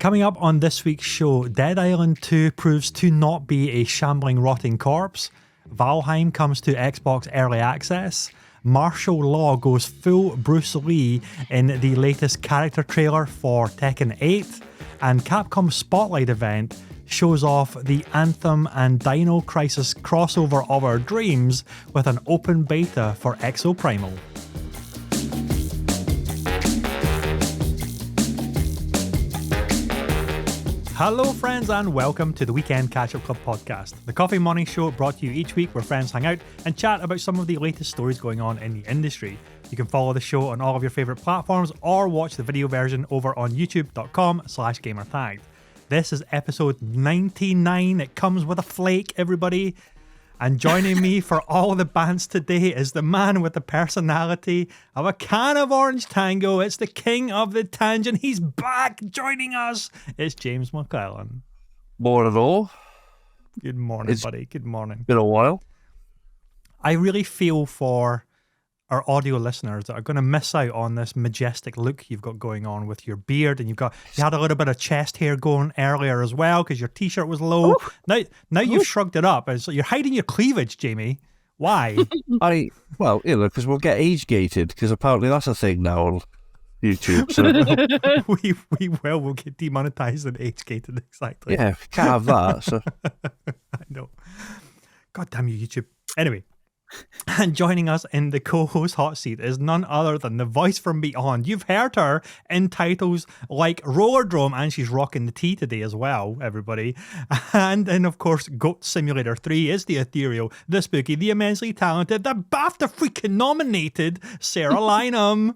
Coming up on this week's show, Dead Island 2 proves to not be a shambling, rotting corpse. Valheim comes to Xbox Early Access. Martial law goes full Bruce Lee in the latest character trailer for Tekken 8. And Capcom's Spotlight event shows off the Anthem and Dino Crisis crossover of our dreams with an open beta for Exoprimal. Hello friends and welcome to the Weekend Catch-Up Club podcast, the coffee morning show brought to you each week where friends hang out and chat about some of the latest stories going on in the industry. You can follow the show on all of your favourite platforms or watch the video version over on youtube.com/gamertagged. This is episode 99. It comes with a flake, everybody. And joining me for all the bands today is the man with the personality of a can of Orange Tango. It's the king of the tangent. He's back joining us. It's James McClellan. Morning all. Good morning, buddy. Good morning. Been a while. I really feel for our audio listeners that are going to miss out on this majestic look you've got going on with your beard, and you had a little bit of chest hair going earlier as well because your t-shirt was low. Ooh. Now you've shrugged it up, and so you're hiding your cleavage, Jamie. Why? Because we'll get age gated because apparently that's a thing now on YouTube. So we'll get demonetized and age gated, exactly. Yeah, can't have that. So I know. God damn you, YouTube. Anyway. And joining us in the co-host hot seat is none other than the voice from beyond. You've heard her in titles like Rollerdrome, and she's rocking the tea today as well, everybody. And then, of course, Goat Simulator 3 is the ethereal, the spooky, the immensely talented, the BAFTA freaking nominated Sara Lynham.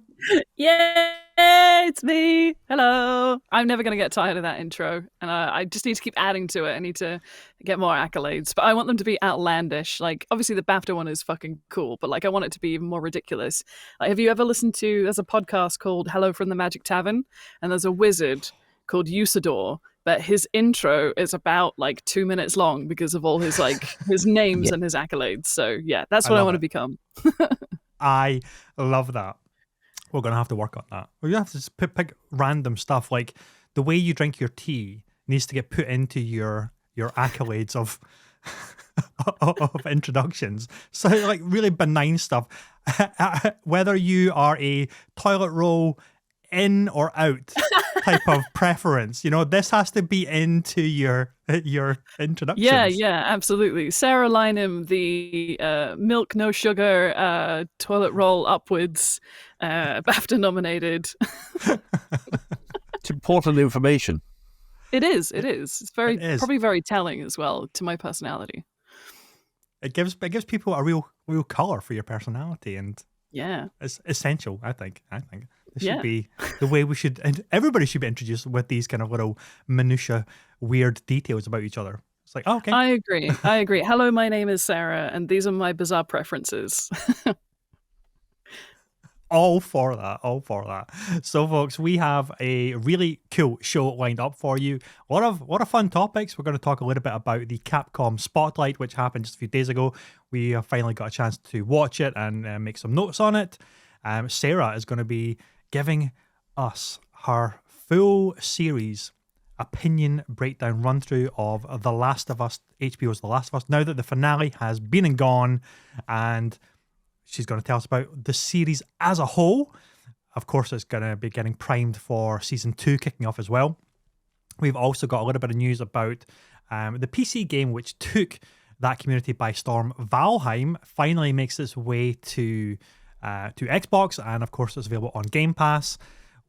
Yay, it's me. Hello. I'm never going to get tired of that intro, and I just need to keep adding to it. I need to get more accolades, but I want them to be outlandish. Like, obviously the BAFTA one is fucking cool, but like I want it to be even more ridiculous. Like, have you ever listened to, there's a podcast called Hello from the Magic Tavern, and there's a wizard called Usador, but his intro is about like 2 minutes long because of all his his names and his accolades. So yeah, that's what I want to become. I love that. We're going to have to work on that. We're going to have to just pick random stuff, like the way you drink your tea needs to get put into your accolades of of introductions. So like really benign stuff. Whether you are a toilet roll in or out type of preference, this has to be into your introductions. Yeah, absolutely. Sara Lynham, the milk no sugar toilet roll upwards, BAFTA nominated. it's important information. It is. It's probably very telling as well to my personality. It gives people a real color for your personality, and yeah, it's essential. I think this should be the way we should, and everybody should be introduced with these kind of little minutia, weird details about each other. It's like, oh, okay. I agree. Hello, my name is Sara, and these are my bizarre preferences. All for that. So, folks, we have a really cool show lined up for you. A lot of fun topics. We're going to talk a little bit about the Capcom Spotlight, which happened just a few days ago. We have finally got a chance to watch it and make some notes on it. Sara is going to be giving us her full series opinion breakdown run through of The Last of Us, HBO's The Last of Us, now that the finale has been and gone, and she's going to tell us about the series as a whole. Of course, it's going to be getting primed for season 2 kicking off as well. We've also got a little bit of news about the PC game which took that community by storm. Valheim finally makes its way to Xbox, and of course it's available on Game Pass.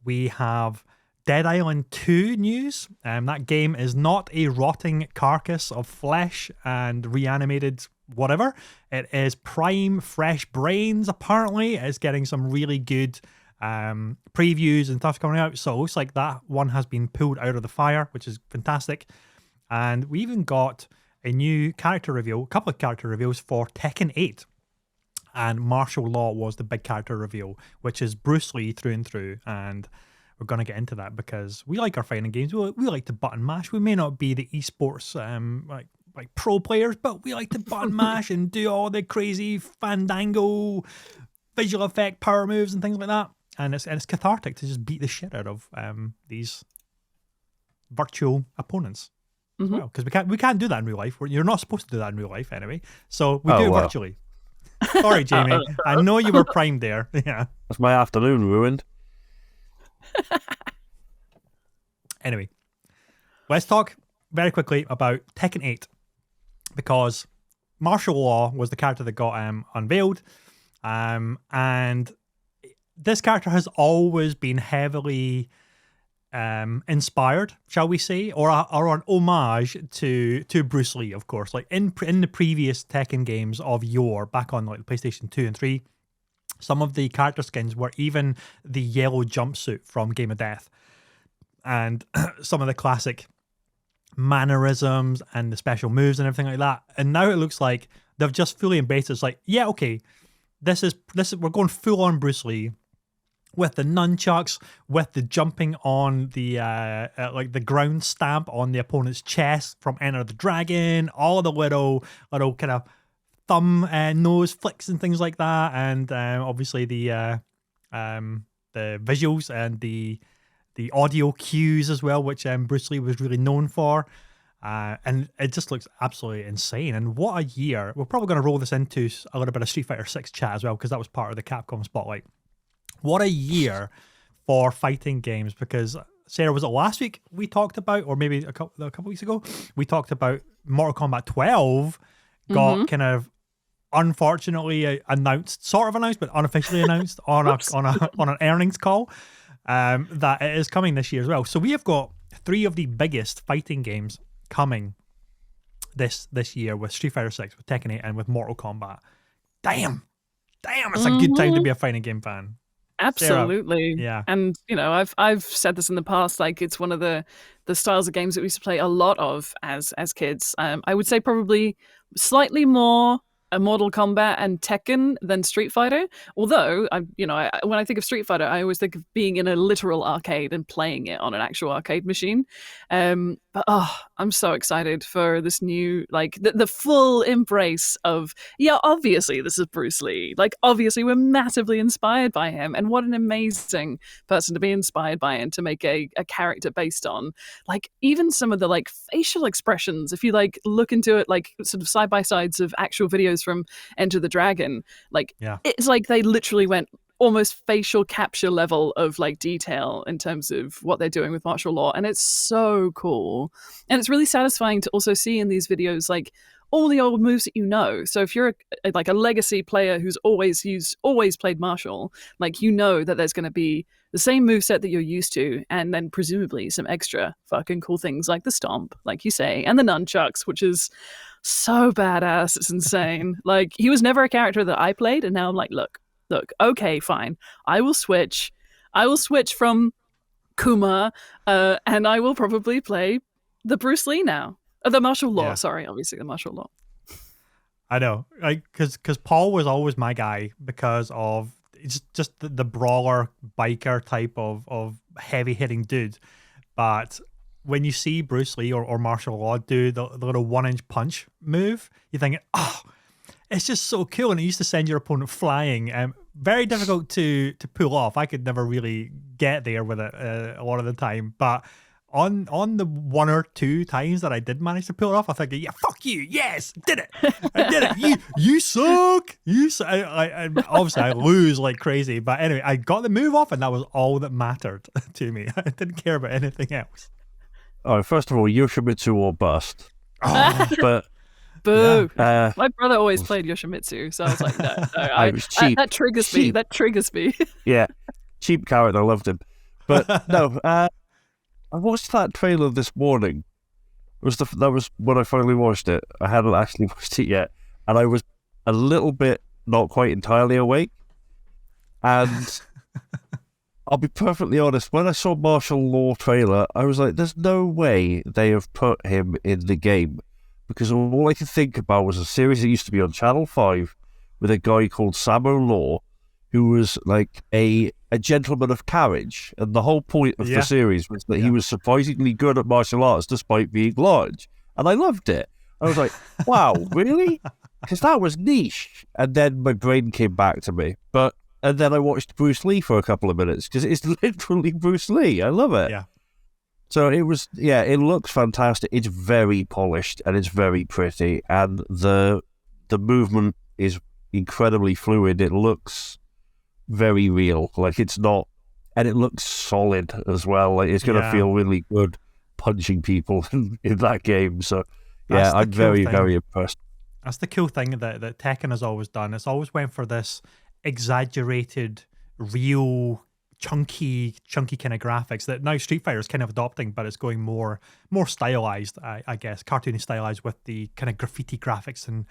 We have Dead Island 2 news. That game is not a rotting carcass of flesh and reanimated whatever. It is prime fresh brains, apparently. It's getting some really good previews and stuff coming out, so it looks like that one has been pulled out of the fire, which is fantastic. And we even got a new character reveal, a couple of character reveals for Tekken 8. And Martial Law was the big character reveal, which is Bruce Lee through and through. And we're going to get into that because we like our fighting games. We like to button mash. We may not be the esports like pro players, but we like to button mash and do all the crazy fandango visual effect power moves and things like that. And it's cathartic to just beat the shit out of these virtual opponents as Mhm. well, because we can't do that in real life. You're not supposed to do that in real life anyway. So we do it virtually. Sorry, Jamie. I know you were primed there. Yeah. That's my afternoon ruined. Anyway, let's talk very quickly about Tekken 8, because Martial Law was the character that got unveiled, and this character has always been heavily inspired, shall we say, or an homage to Bruce Lee, of course. Like in the previous Tekken games of yore, back on like the PlayStation 2 and 3, some of the character skins were even the yellow jumpsuit from Game of Death, and some of the classic mannerisms and the special moves and everything like that. And now it looks like they've just fully embraced it. It's like, yeah, okay, this is we're going full on Bruce Lee with the nunchucks, with the jumping on the like the ground stamp on the opponent's chest from Enter the Dragon, all the little kind of thumb nose flicks and things like that, and obviously the visuals and the audio cues as well, which Bruce Lee was really known for. And it just looks absolutely insane. And what a year. We're probably going to roll this into a little bit of Street Fighter 6 chat as well, because that was part of the Capcom Spotlight. What a year for fighting games, because Sarah, was it last week we talked about, or maybe a couple weeks ago, we talked about Mortal Kombat 12 got kind of unfortunately announced, but unofficially announced on an earnings call. That it is coming this year as well. So we have got 3 of the biggest fighting games coming this year, with Street Fighter 6, with Tekken 8, and with Mortal Kombat. Damn, it's a good time to be a fighting game fan. Absolutely. Sarah, yeah. And I've said this in the past, like it's one of the styles of games that we used to play a lot of as kids. I would say probably slightly more Mortal Kombat and Tekken than Street Fighter. Although, when I think of Street Fighter, I always think of being in a literal arcade and playing it on an actual arcade machine. But I'm so excited for this new, like the full embrace of, obviously this is Bruce Lee. Like obviously we're massively inspired by him, and what an amazing person to be inspired by and to make a character based on. Like even some of the like facial expressions, if you like look into it, like sort of side by sides of actual videos from Enter the Dragon, like it's like they literally went almost facial capture level of like detail in terms of what they're doing with martial law, and it's so cool. And it's really satisfying to also see in these videos like all the old moves that you know. So if you're like a legacy player who's always played martial, like you know that there's going to be the same moveset that you're used to, and then presumably some extra fucking cool things like the stomp, like you say, and the nunchucks, which is so badass. It's insane. Like he was never a character that I played, and now I'm like, look, okay, fine. I will switch from Kuma, and I will probably play the Bruce Lee now. The martial law, sorry, obviously the martial law. I know, because Paul was always my guy because of it's just the brawler biker type of heavy hitting dude. But when you see Bruce Lee or martial law do the little 1-inch punch move, you're thinking, it's just so cool, and it used to send your opponent flying. Very difficult to pull off. I could never really get there with it a lot of the time, but on the 1 or 2 times that I did manage to pull it off, I think, yeah, fuck you, yes, did it, I did it. You suck. And obviously I lose like crazy, but anyway, I got the move off, and that was all that mattered to me. I didn't care about anything else. Oh, first of all, Yoshimitsu or bust. But boo. My brother always played Yoshimitsu, so I was like, no, I was cheap. That triggers me. That triggers me. Yeah, cheap character. I loved him. But no, I watched that trailer this morning. That was when I finally watched it. I hadn't actually watched it yet, and I was a little bit not quite entirely awake. And I'll be perfectly honest, when I saw Martial Law trailer, I was like, there's no way they have put him in the game. Because all I could think about was a series that used to be on Channel 5 with a guy called Samo Law, who was like a gentleman of carriage. And the whole point of the series was that he was surprisingly good at martial arts despite being large. And I loved it. I was like, wow, really? Because that was niche. And then my brain came back to me. And then I watched Bruce Lee for a couple of minutes because it's literally Bruce Lee. I love it. Yeah. So it was, yeah, it looks fantastic. It's very polished and it's very pretty, and the movement is incredibly fluid. It looks very real, like it's not, and it looks solid as well. Like it's going to feel really good punching people in that game. So yeah, I'm very, very impressed. That's the cool thing that Tekken has always done. It's always went for this exaggerated, real, chunky kind of graphics that now Street Fighter is kind of adopting, but it's going more stylized, I guess, cartoony stylized with the kind of graffiti graphics and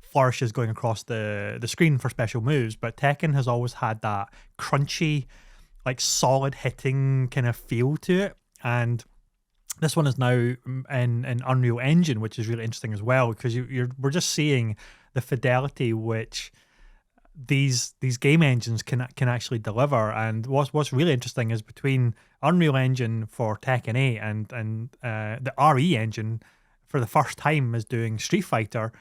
flourishes going across the screen for special moves. But Tekken has always had that crunchy, like solid hitting kind of feel to it, and this one is now in Unreal Engine, which is really interesting as well, because we're just seeing the fidelity which these game engines can actually deliver. And what's really interesting is between Unreal Engine for Tekken 8 and the RE engine for the first time is doing Street Fighter,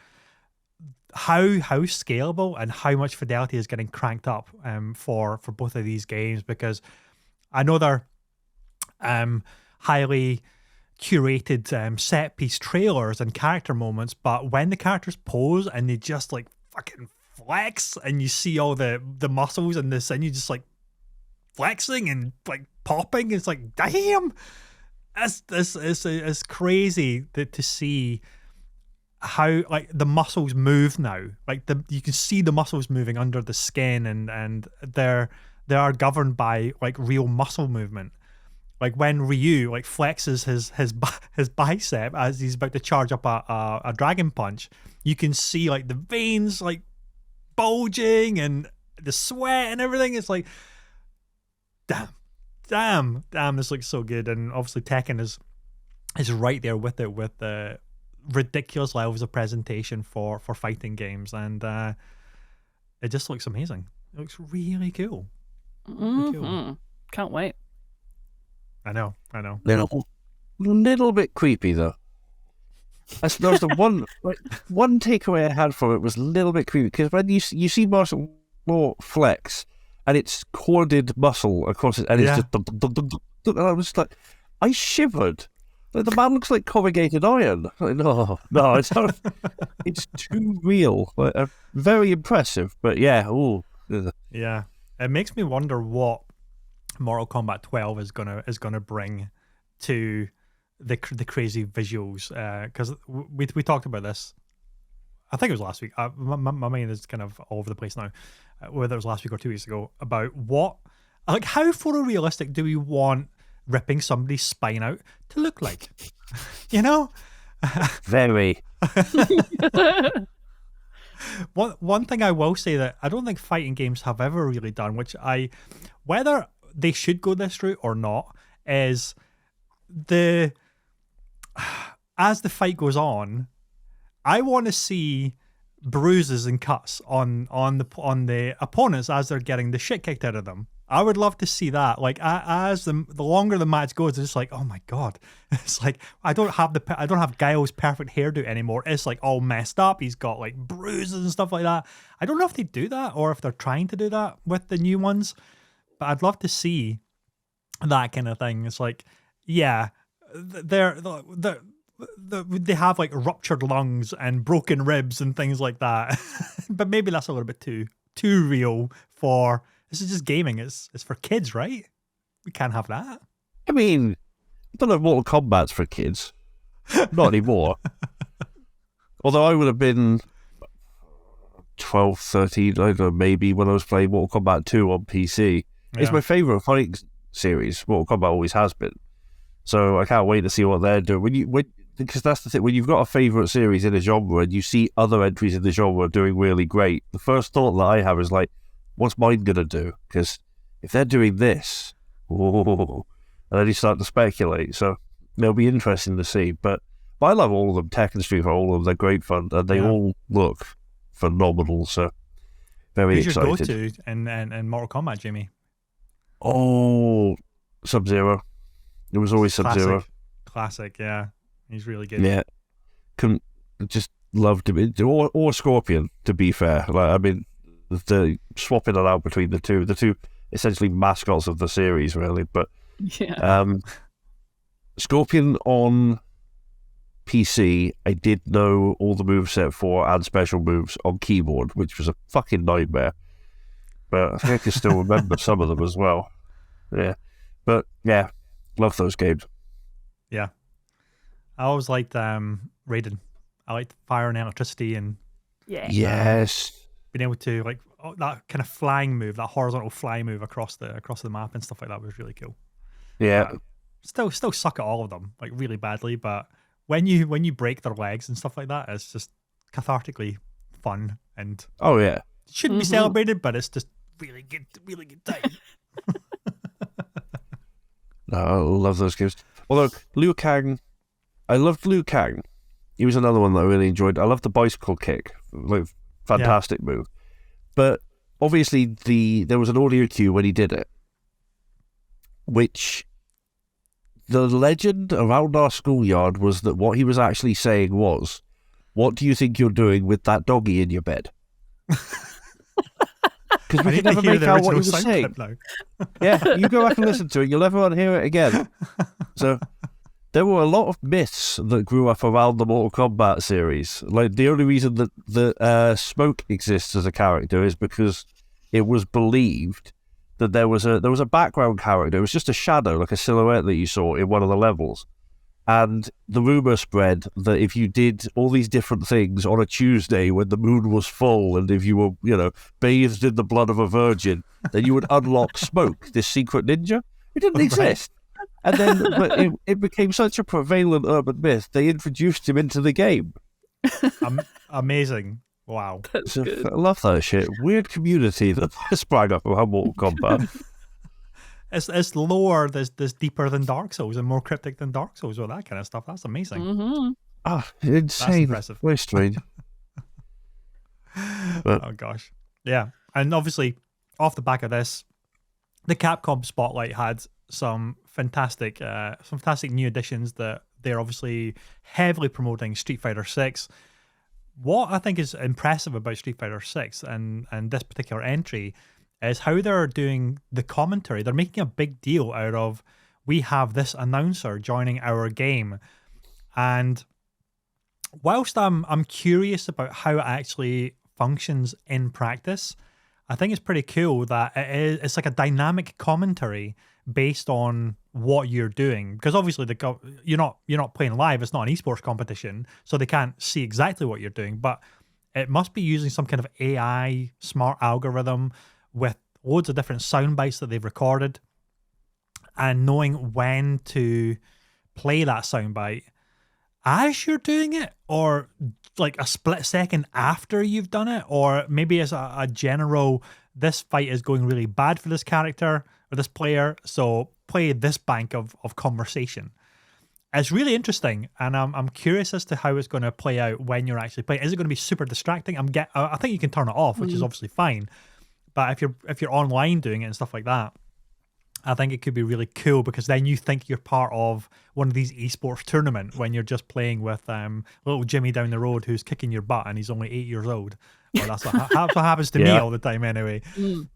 how scalable and how much fidelity is getting cranked up for both of these games, because I know they're highly curated set piece trailers and character moments, but when the characters pose and they just like fucking flex and you see all the muscles in this and you just like flexing and like popping, it's like, damn, it's crazy to see how like the muscles move now. Like you can see the muscles moving under the skin, and they are governed by like real muscle movement. Like when Ryu like flexes his bicep as he's about to charge up a dragon punch, you can see like the veins like bulging and the sweat and everything. It's like, damn, this looks so good. And obviously Tekken is right there with it, with the ridiculous levels of presentation for fighting games, and it just looks amazing. It looks really cool. Really cool. Can't wait. I know. Little bit creepy though. There was the one takeaway I had from it was a little bit creepy, because when you see martial law flex and it's corded muscle across it, and it's just and I was like, I shivered. Like, the man looks like corrugated iron. Like, no, it's not. It's too real. Like, very impressive, but yeah. Yeah, it makes me wonder what Mortal Kombat 12 is gonna bring to the crazy visuals, because we talked about this. I think it was last week. My mind is kind of all over the place now, whether it was last week or 2 weeks ago, about how photorealistic do we want ripping somebody's spine out to look like? You know? Very. One thing I will say that I don't think fighting games have ever really done, whether they should go this route or not, is as the fight goes on, I want to see bruises and cuts on the opponents as they're getting the shit kicked out of them. I would love to see that. Like, as the longer the match goes, it's just like, oh my god, it's like I don't have Guile's perfect hairdo anymore. It's like all messed up. He's got like bruises and stuff like that. I don't know if they do that or if they're trying to do that with the new ones, but I'd love to see that kind of thing. It's like, yeah, they have like ruptured lungs and broken ribs and things like that, but maybe that's a little bit too real for. This is just gaming. It's for kids, right? We can't have that. I mean, I don't know if Mortal Kombat's for kids. Not anymore. Although I would have been 12, 13, I don't know, maybe, when I was playing Mortal Kombat 2 on PC. Yeah. It's my favourite fighting series. Mortal Kombat always has been. So I can't wait to see what they're doing. Because that's the thing, when you've got a favourite series in a genre and you see other entries in the genre doing really great, the first thought that I have is like, what's mine going to do? Because if they're doing this, and then you start to speculate. So it'll be interesting to see. But I love all of them. Tekken, Street Fighter, all of them. They're great fun. And they all look phenomenal. So very excited. Who's your go-to in Mortal Kombat, Jamie? Oh, Sub-Zero. It was always Sub-Zero. Classic, yeah. He's really good. Yeah. Just loved him. Or Scorpion, to be fair. Like, I mean, the swapping it out between the two essentially mascots of the series, really. But Scorpion on PC, I did know all the moveset for and special moves on keyboard, which was a fucking nightmare. But I think I can still remember some of them as well. Yeah. But yeah, love those games. Yeah. I always liked Raiden. I liked fire and electricity and Yes. being able to like that kind of flying move, that horizontal fly move across the map and stuff like that was really cool. Yeah. Still suck at all of them, like really badly, but when you break their legs and stuff like that, it's just cathartically fun and Oh yeah. shouldn't be celebrated, but it's just really good time. No, I love those games. Although Liu Kang, I loved Liu Kang. He was another one that I really enjoyed. I loved the bicycle kick, like fantastic move. But obviously there was an audio cue when he did it, which the legend around our schoolyard was that what he was actually saying was, "What do you think you're doing with that doggy in your bed?" Because we could never make out what he was saying. Yeah, you go back and listen to it, you'll never want to hear it again. So there were a lot of myths that grew up around the Mortal Kombat series. Like the only reason that Smoke exists as a character is because it was believed that there was a background character. It was just a shadow, like a silhouette that you saw in one of the levels. And the rumor spread that if you did all these different things on a Tuesday when the moon was full, and if you were, bathed in the blood of a virgin, then you would unlock Smoke, this secret ninja. It didn't exist. And then but it became such a prevalent urban myth, they introduced him into the game. Amazing. Wow. That's good. I love that shit. Weird community that sprang up around Mortal Kombat. It's lower, there's deeper than Dark Souls and more cryptic than Dark Souls or that kind of stuff. That's amazing. Insane. That's impressive. Very strange. But, oh gosh. Yeah. And obviously, off the back of this, the Capcom Spotlight had some fantastic new additions that they're obviously heavily promoting Street Fighter 6. What I think is impressive about Street Fighter 6 and this particular entry is how they're doing the commentary. They're making a big deal out of, we have this announcer joining our game. And whilst I'm curious about how it actually functions in practice, I think it's pretty cool that it's like a dynamic commentary based on what you're doing, because obviously you're not playing live. It's not an esports competition, so they can't see exactly what you're doing, but it must be using some kind of AI smart algorithm with loads of different sound bites that they've recorded and knowing when to play that sound bite as you're doing it, or like a split second after you've done it, or maybe as a general, this fight is going really bad for this character or this player, so play this bank of conversation. It's really interesting, and I'm curious as to how it's going to play out when you're actually playing. Is it going to be super distracting? I think you can turn it off, which is obviously fine. But if you're online doing it and stuff like that, I think it could be really cool, because then you think you're part of one of these esports tournament when you're just playing with little Jimmy down the road who's kicking your butt and he's only 8 years old. Well, that's what happens to me all the time anyway.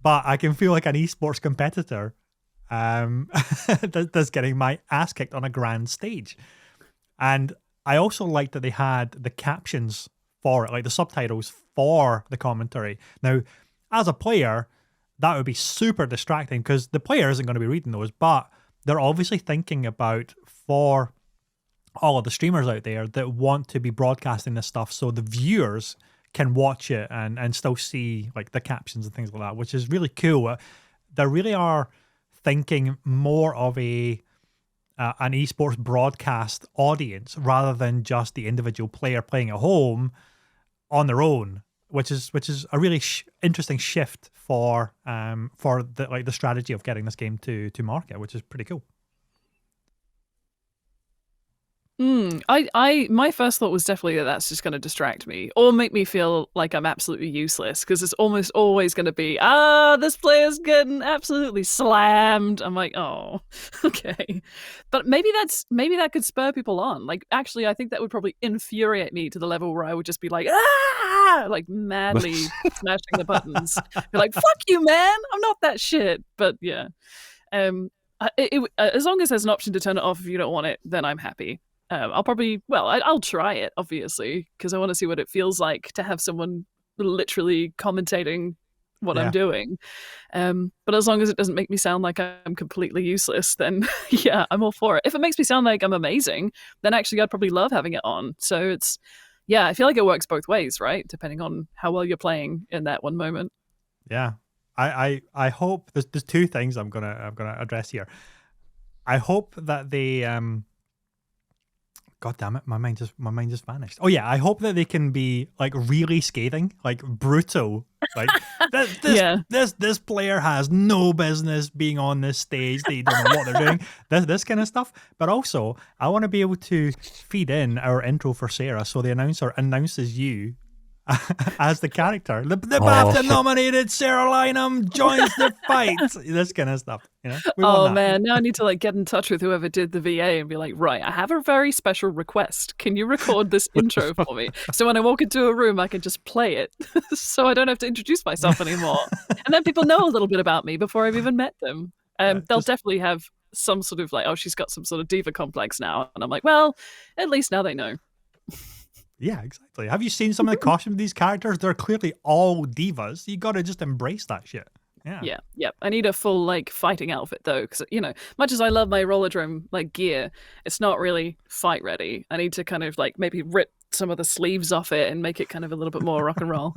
But I can feel like an esports competitor that's getting my ass kicked on a grand stage. And I also liked that they had the captions for it, like the subtitles for the commentary. Now, as a player, that would be super distracting because the player isn't going to be reading those, but they're obviously thinking about for all of the streamers out there that want to be broadcasting this stuff so the viewers can watch it and still see like the captions and things like that, which is really cool. They really are thinking more of an esports broadcast audience rather than just the individual player playing at home on their own, which is a really interesting shift for the strategy of getting this game to market, which is pretty cool. My first thought was definitely that that's just going to distract me or make me feel like I'm absolutely useless, because it's almost always going to be, this player's getting absolutely slammed. I'm like, oh, okay. But maybe that could spur people on. Like, actually, I think that would probably infuriate me to the level where I would just be like, like madly smashing the buttons. Be like, fuck you, man. I'm not that shit. But yeah. As long as there's an option to turn it off if you don't want it, then I'm happy. I'll try it, obviously, because I want to see what it feels like to have someone literally commentating what I'm doing. But as long as it doesn't make me sound like I'm completely useless, then yeah, I'm all for it. If it makes me sound like I'm amazing, then actually I'd probably love having it on. So it's, yeah, I feel like it works both ways, right? Depending on how well you're playing in that one moment. Yeah. I hope there's two things I'm gonna address here. I hope that they God damn it, my mind just vanished. Oh yeah, I hope that they can be like really scathing, like brutal. Like this player has no business being on this stage. They don't know what they're doing. This kind of stuff. But also, I want to be able to feed in our intro for Sara, so the announcer announces you as the character. The BAFTA-nominated Sara Lynham joins the fight. This kind of stuff. You know? Oh man, now I need to like get in touch with whoever did the VA and be like, right, I have a very special request. Can you record this intro for me? So when I walk into a room, I can just play it, so I don't have to introduce myself anymore. And then people know a little bit about me before I've even met them. They'll definitely have some sort of like, oh, she's got some sort of diva complex now, and I'm like, well, at least now they know. Yeah, exactly. Have you seen some of the costumes of these characters? They're clearly all divas. You got to just embrace that shit. Yeah. Yeah. I need a full like fighting outfit though, because much as I love my Rollerdrome like gear, it's not really fight ready. I need to kind of like maybe rip some of the sleeves off it and make it kind of a little bit more rock and roll.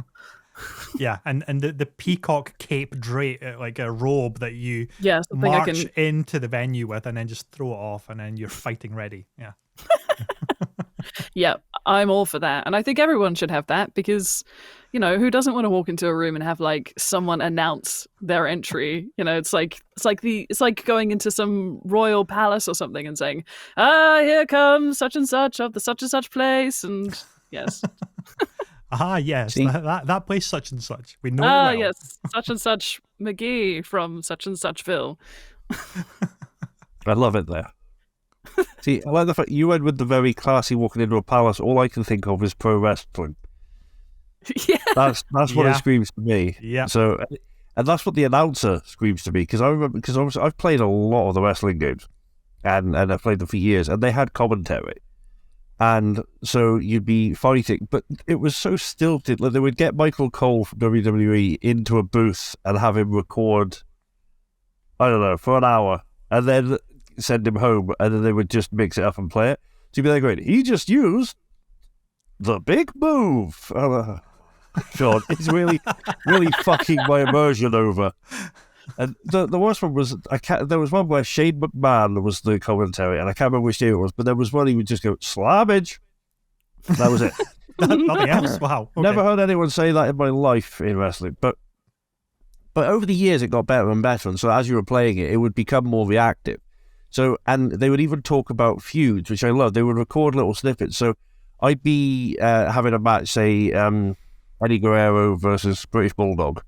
Yeah, and the peacock cape drape, like a robe that you something march into the venue with, and then just throw it off, and then you're fighting ready. Yeah. Yeah, I'm all for that. And I think everyone should have that because, who doesn't want to walk into a room and have like someone announce their entry? It's like going into some royal palace or something and saying, here comes such and such of the such and such place. And yes. Yes. That place such and such. We know it well. Yes. Such and such McGee from such and suchville. I love it there. See, I like the fact you went with the very classy walking into a palace. All I can think of is pro wrestling. Yeah, that's what it screams to me. Yeah. So, and that's what the announcer screams to me, because I remember, because obviously I've played a lot of the wrestling games, and I've played them for years, and they had commentary, and so you'd be fighting, but it was so stilted. Like they would get Michael Cole from WWE into a booth and have him record, I don't know, for an hour, and then send him home, and then they would just mix it up and play it. So you'd be like, great, he just used the big move. God, it's really fucking my immersion over. And the worst one was, there was one where Shane McMahon was the commentary, and I can't remember which day it was, but there was one he would just go, slammage. That was it. Nothing else? Wow. Okay. Never heard anyone say that in my life in wrestling, but over the years it got better and better, and so as you were playing it, it would become more reactive. So, and they would even talk about feuds, which I love. They would record little snippets. So I'd be having a match, say, Eddie Guerrero versus British Bulldog,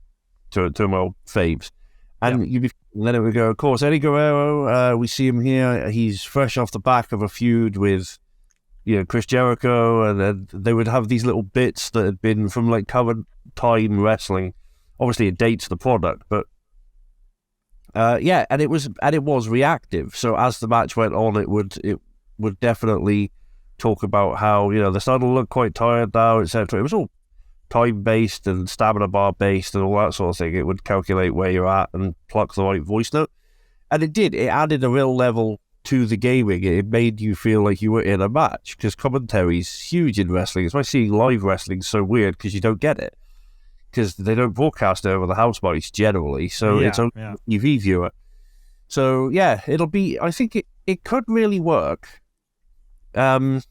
to my old faves. And then it would go, of course, Eddie Guerrero, we see him here. He's fresh off the back of a feud with, Chris Jericho. And then they would have these little bits that had been from like current time wrestling. Obviously, it dates the product, but and it was reactive. So as the match went on, it would definitely talk about how they're starting to look quite tired now, etc. It was all time based and stamina bar based and all that sort of thing. It would calculate where you're at and pluck the right voice note, and it did. It added a real level to the gaming. It made you feel like you were in a match, because commentary's huge in wrestling. It's why seeing live wrestling so weird, because you don't get it. Because they don't broadcast over the house mics generally, so it's only a TV viewer. So yeah, it'll be. I think it could really work. It'll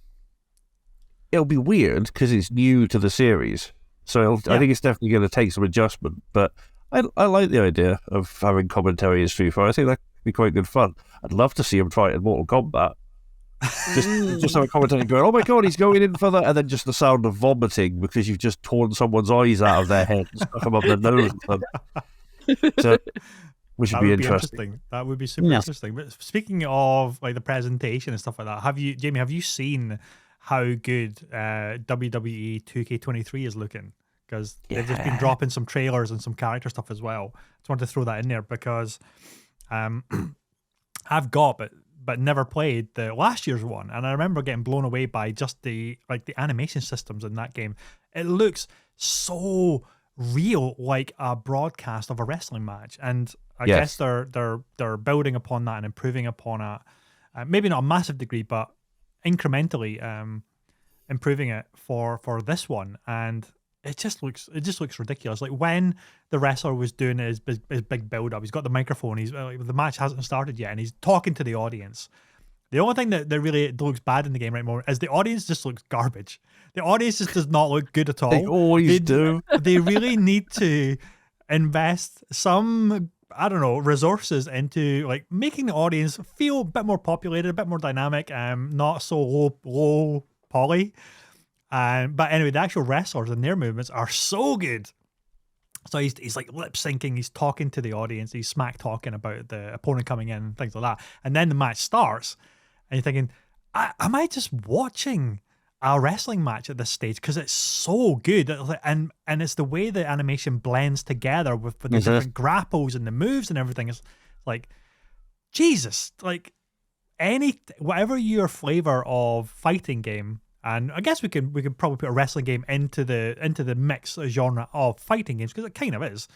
be weird because it's new to the series, so I think it's definitely going to take some adjustment. But I like the idea of having commentary in Street Fighter. I think that could be quite good fun. I'd love to see him try it in Mortal Kombat. Just have a commentator going, oh my god, he's going in for that, and then just the sound of vomiting because you've just torn someone's eyes out of their head and stuck them up their nose. So, which would be interesting. That would be super interesting. But speaking of like the presentation and stuff like that, Jamie, have you seen how good WWE 2K23 is looking? Because they've just been dropping some trailers and some character stuff as well. Just wanted to throw that in there because I've got, but never played the last year's one, and I remember getting blown away by just the animation systems in that game. It looks so real, like a broadcast of a wrestling match, and I guess they're building upon that and improving upon it. Maybe not a massive degree, but incrementally improving it for this one, and it just looks ridiculous. Like when the wrestler was doing his big build up, he's got the microphone. He's the match hasn't started yet, and he's talking to the audience. The only thing that really looks bad in the game right now is the audience just looks garbage. The audience just does not look good at all. They always do. They really need to invest some, I don't know, resources into like making the audience feel a bit more populated, a bit more dynamic, not so low poly. But anyway, the actual wrestlers and their movements are so good. So he's like lip syncing, he's talking to the audience, he's smack talking about the opponent coming in and things like that. And then the match starts, and you're thinking, am I just watching a wrestling match at this stage? Because it's so good, and it's the way the animation blends together with the different grapples and the moves and everything. It's like, Jesus, like whatever your flavor of fighting game. And I guess we could probably put a wrestling game into the mix genre of fighting games, because it kind of is.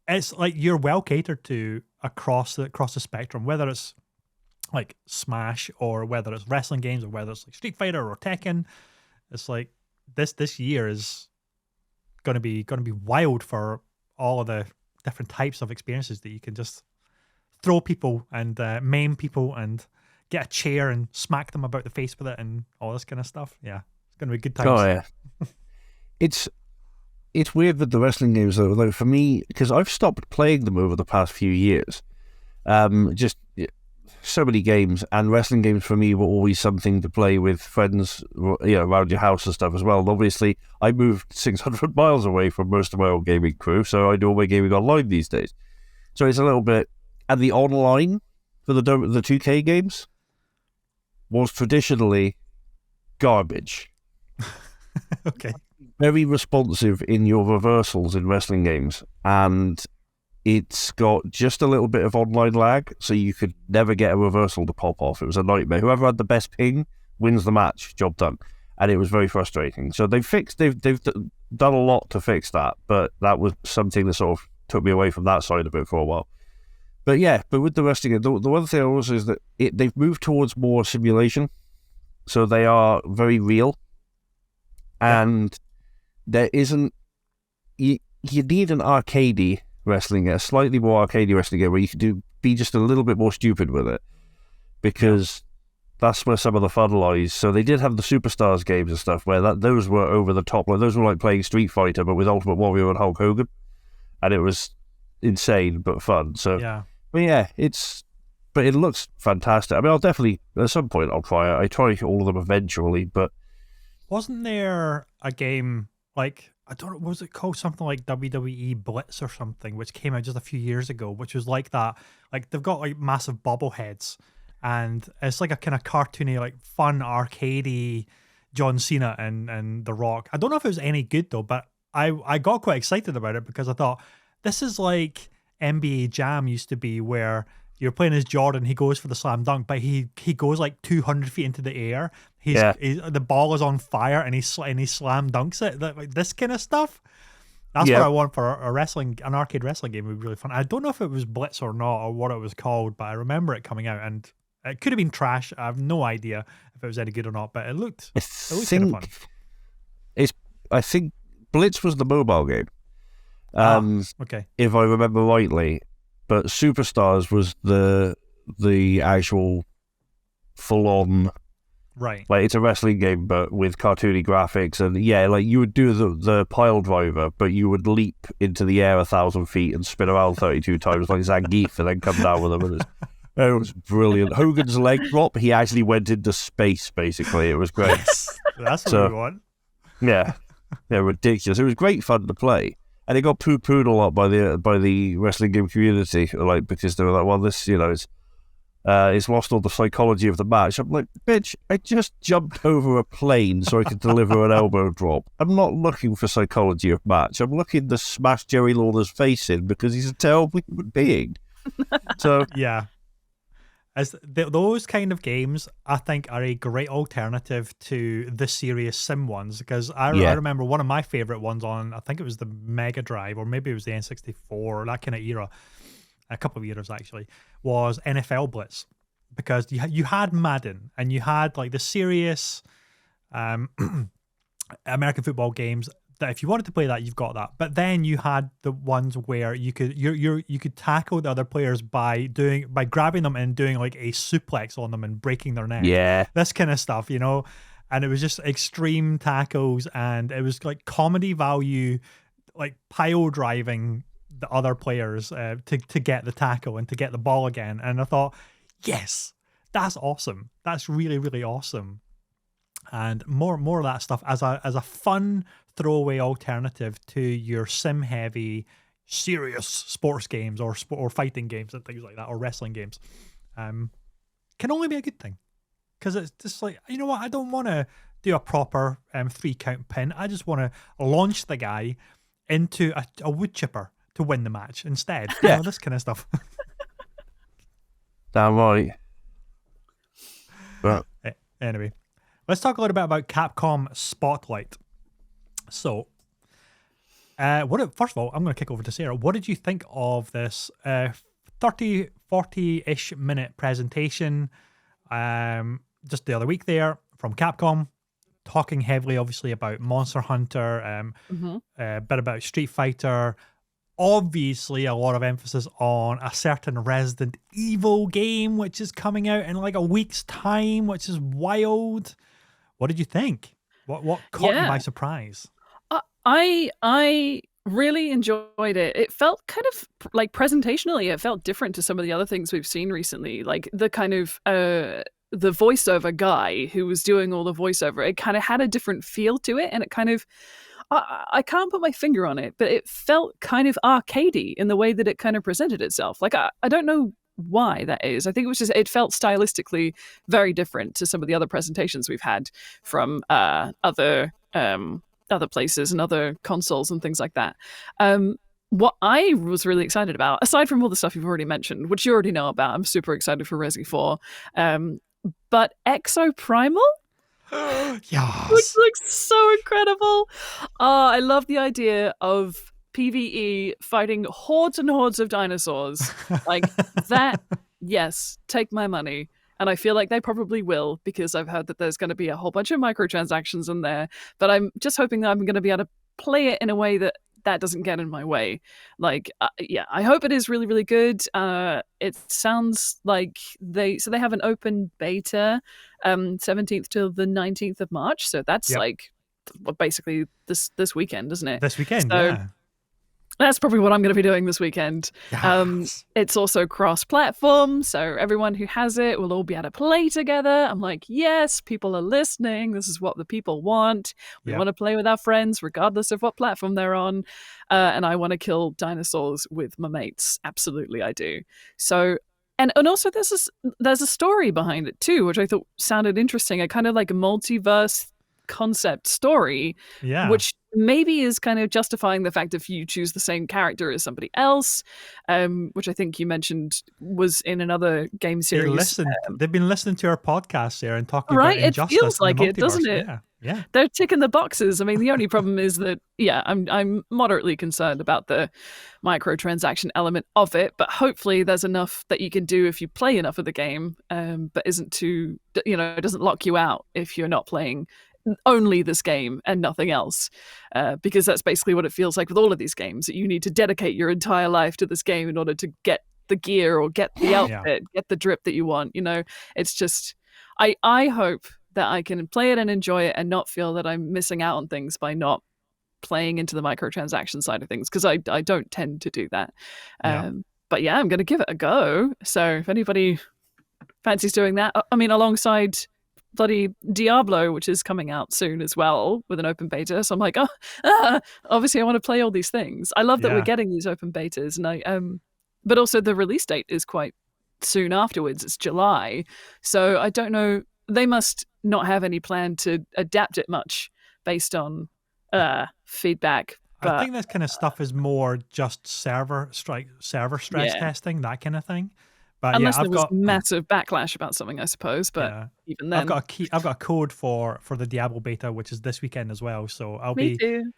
It's like you're well catered to across the spectrum, whether it's like Smash or whether it's wrestling games or whether it's like Street Fighter or Tekken. It's like this year is going to be wild for all of the different types of experiences that you can just throw people and maim people and get a chair and smack them about the face with it and all this kind of stuff. Yeah, it's going to be good times. Oh, yeah. It's weird with the wrestling games, though. Like for me, because I've stopped playing them over the past few years. Just so many games, and wrestling games for me were always something to play with friends, around your house and stuff as well. And obviously, I moved 600 miles away from most of my old gaming crew, so I do all my gaming online these days. So it's a little bit... And the online for the 2K games was traditionally garbage. Okay. Very responsive in your reversals in wrestling games, and it's got just a little bit of online lag, so you could never get a reversal to pop off. It was a nightmare. Whoever had the best ping wins the match. Job done. And it was very frustrating. So they've done a lot to fix that, but that was something that sort of took me away from that side of it for a while. But yeah, with the wrestling, the one thing also is that they've moved towards more simulation, so they are very real, and there isn't... You need an arcadey wrestling, a slightly more arcadey wrestling game where you can be just a little bit more stupid with it, because that's where some of the fun lies. So they did have the Superstars games and stuff where those were over the top. Like those were like playing Street Fighter, but with Ultimate Warrior and Hulk Hogan, and it was insane but fun. So yeah. But yeah, but it looks fantastic. I mean, I'll definitely, at some point, I'll try it. I try all of them eventually, but... Wasn't there a game, like, I don't know, was it called something like WWE Blitz or something, which came out just a few years ago, which was like that, like, they've got, like, massive bobbleheads, and it's like a kind of cartoony, like, fun, arcadey John Cena and The Rock. I don't know if it was any good, though, but I got quite excited about it, because I thought, this is like NBA Jam used to be, where you're playing as Jordan, he goes for the slam dunk, but he goes like 200 feet into the air. The ball is on fire, and he slam dunks it. Like this kind of stuff. That's what I want for an arcade wrestling game. Would be really fun. I don't know if it was Blitz or not, or what it was called, but I remember it coming out, and it could have been trash. I have no idea if it was any good or not, but it looked kind of fun. I think Blitz was the mobile game. Okay. If I remember rightly, but Superstars was the actual full-on, right? Like it's a wrestling game, but with cartoony graphics, and like you would do the pile driver, but you would leap into the air 1,000 feet and spin around 32 times like Zangief, and then come down with them. It was brilliant. Hogan's leg drop, he actually went into space. Basically, it was great. That's what we want. Yeah, they're ridiculous. It was great fun to play. And it got poo-pooed a lot by the wrestling game community, like, because they were like, well, this, it's lost all the psychology of the match. I'm like, bitch, I just jumped over a plane so I could deliver an elbow drop. I'm not looking for psychology of match. I'm looking to smash Jerry Lawler's face in because he's a terrible human being. So yeah. Those kind of games, I think, are a great alternative to the serious sim ones. Because I remember one of my favorite ones on, I think it was the Mega Drive, or maybe it was the N64, that kind of era, a couple of years actually, was NFL Blitz. Because you had Madden, and you had like the serious American football games that if you wanted to play that, you've got that. But then you had the ones where you could tackle the other players by grabbing them and doing like a suplex on them and breaking their neck. Yeah. This kind of stuff, you know. And it was just extreme tackles, and it was like comedy value, like pile driving the other players to get the tackle and to get the ball again. And I thought, yes, that's awesome. That's really, really awesome. And more of that stuff as a fun throwaway alternative to your sim heavy serious sports games or fighting games and things like that, or wrestling games, can only be a good thing. Because it's just like, you know what, I don't want to do a proper 3 count pin. I just want to launch the guy into a wood chipper to win the match instead. Yeah. You know, this kind of stuff. Damn right. But Anyway, let's talk a little bit about Capcom Spotlight. So, first of all, I'm going to kick over to Sarah. What did you think of this 30, 40-ish minute presentation just the other week there from Capcom, talking heavily, obviously, about Monster Hunter, a bit about Street Fighter, obviously a lot of emphasis on a certain Resident Evil game, which is coming out in like a week's time, which is wild. What did you think? What caught you by surprise? I really enjoyed it. It felt kind of like presentationally, it felt different to some of the other things we've seen recently. Like the kind of the voiceover guy who was doing all the voiceover, it kind of had a different feel to it, and it kind of I can't put my finger on it, but it felt kind of arcadey in the way that it kind of presented itself. Like I don't know why that is. I think it was just, it felt stylistically very different to some of the other presentations we've had from other places and other consoles and things like that. What I was really excited about, aside from all the stuff you've already mentioned, which you already know about, I'm super excited for Resi 4, but Exoprimal? Yes. Which looks so incredible. I love the idea of PvE fighting hordes and hordes of dinosaurs. Like that, yes, take my money. And I feel like they probably will, because I've heard that there's going to be a whole bunch of microtransactions in there. But I'm just hoping that I'm going to be able to play it in a way that doesn't get in my way. Like, I hope it is really, really good. It sounds like they have an open beta 17th till the 19th of March. So that's like basically this weekend, isn't it? This weekend, so, yeah. That's probably what I'm going to be doing this weekend. Yes. It's also cross-platform, so everyone who has it will all be able to play together. I'm like, yes, people are listening. This is what the people want. We want to play with our friends, regardless of what platform they're on. And I want to kill dinosaurs with my mates. Absolutely, I do. So, and also there's a story behind it too, which I thought sounded interesting. A kind of like a multiverse concept story, which maybe is kind of justifying the fact if you choose the same character as somebody else, which I think you mentioned was in another game series. They've been listening to our podcast there and talking right? about injustice. It feels like it, doesn't it? Yeah. They're ticking the boxes. I mean, the only problem is that, I'm moderately concerned about the microtransaction element of it, but hopefully there's enough that you can do if you play enough of the game, but isn't too, it doesn't lock you out if you're not playing only this game and nothing else, because that's basically what it feels like with all of these games, that you need to dedicate your entire life to this game in order to get the gear or get the outfit, get the drip that you want. It's just, I hope that I can play it and enjoy it and not feel that I'm missing out on things by not playing into the microtransaction side of things, because I don't tend to do that. But I'm going to give it a go. So if anybody fancies doing that, I mean, alongside bloody Diablo, which is coming out soon as well with an open beta. So I'm like, obviously I want to play all these things. I love that we're getting these open betas, and but also the release date is quite soon afterwards. It's July, so I don't know. They must not have any plan to adapt it much based on feedback. But I think this kind of stuff is more just server stress testing, that kind of thing. But Unless yeah, there was massive backlash about something, I suppose. But even then, I've got a code for the Diablo beta, which is this weekend as well. So I'll me be too.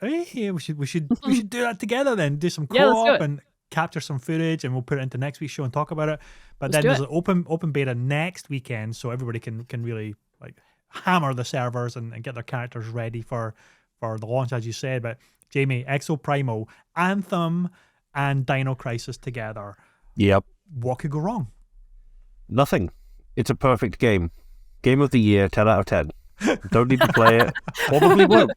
Hey, we should do that together then. Do some Yeah, let's do co-op it. and capture some footage, and we'll put it into next week's show and talk about it. But Let's then do there's it. an open beta next weekend, so everybody can really like hammer the servers and get their characters ready for the launch, as you said. But Jamie, Exoprimal, Anthem, and Dino Crisis together. Yep. What could go wrong? Nothing. It's a perfect game. Game of the year, 10 out of 10. Don't need to play it. Probably won't.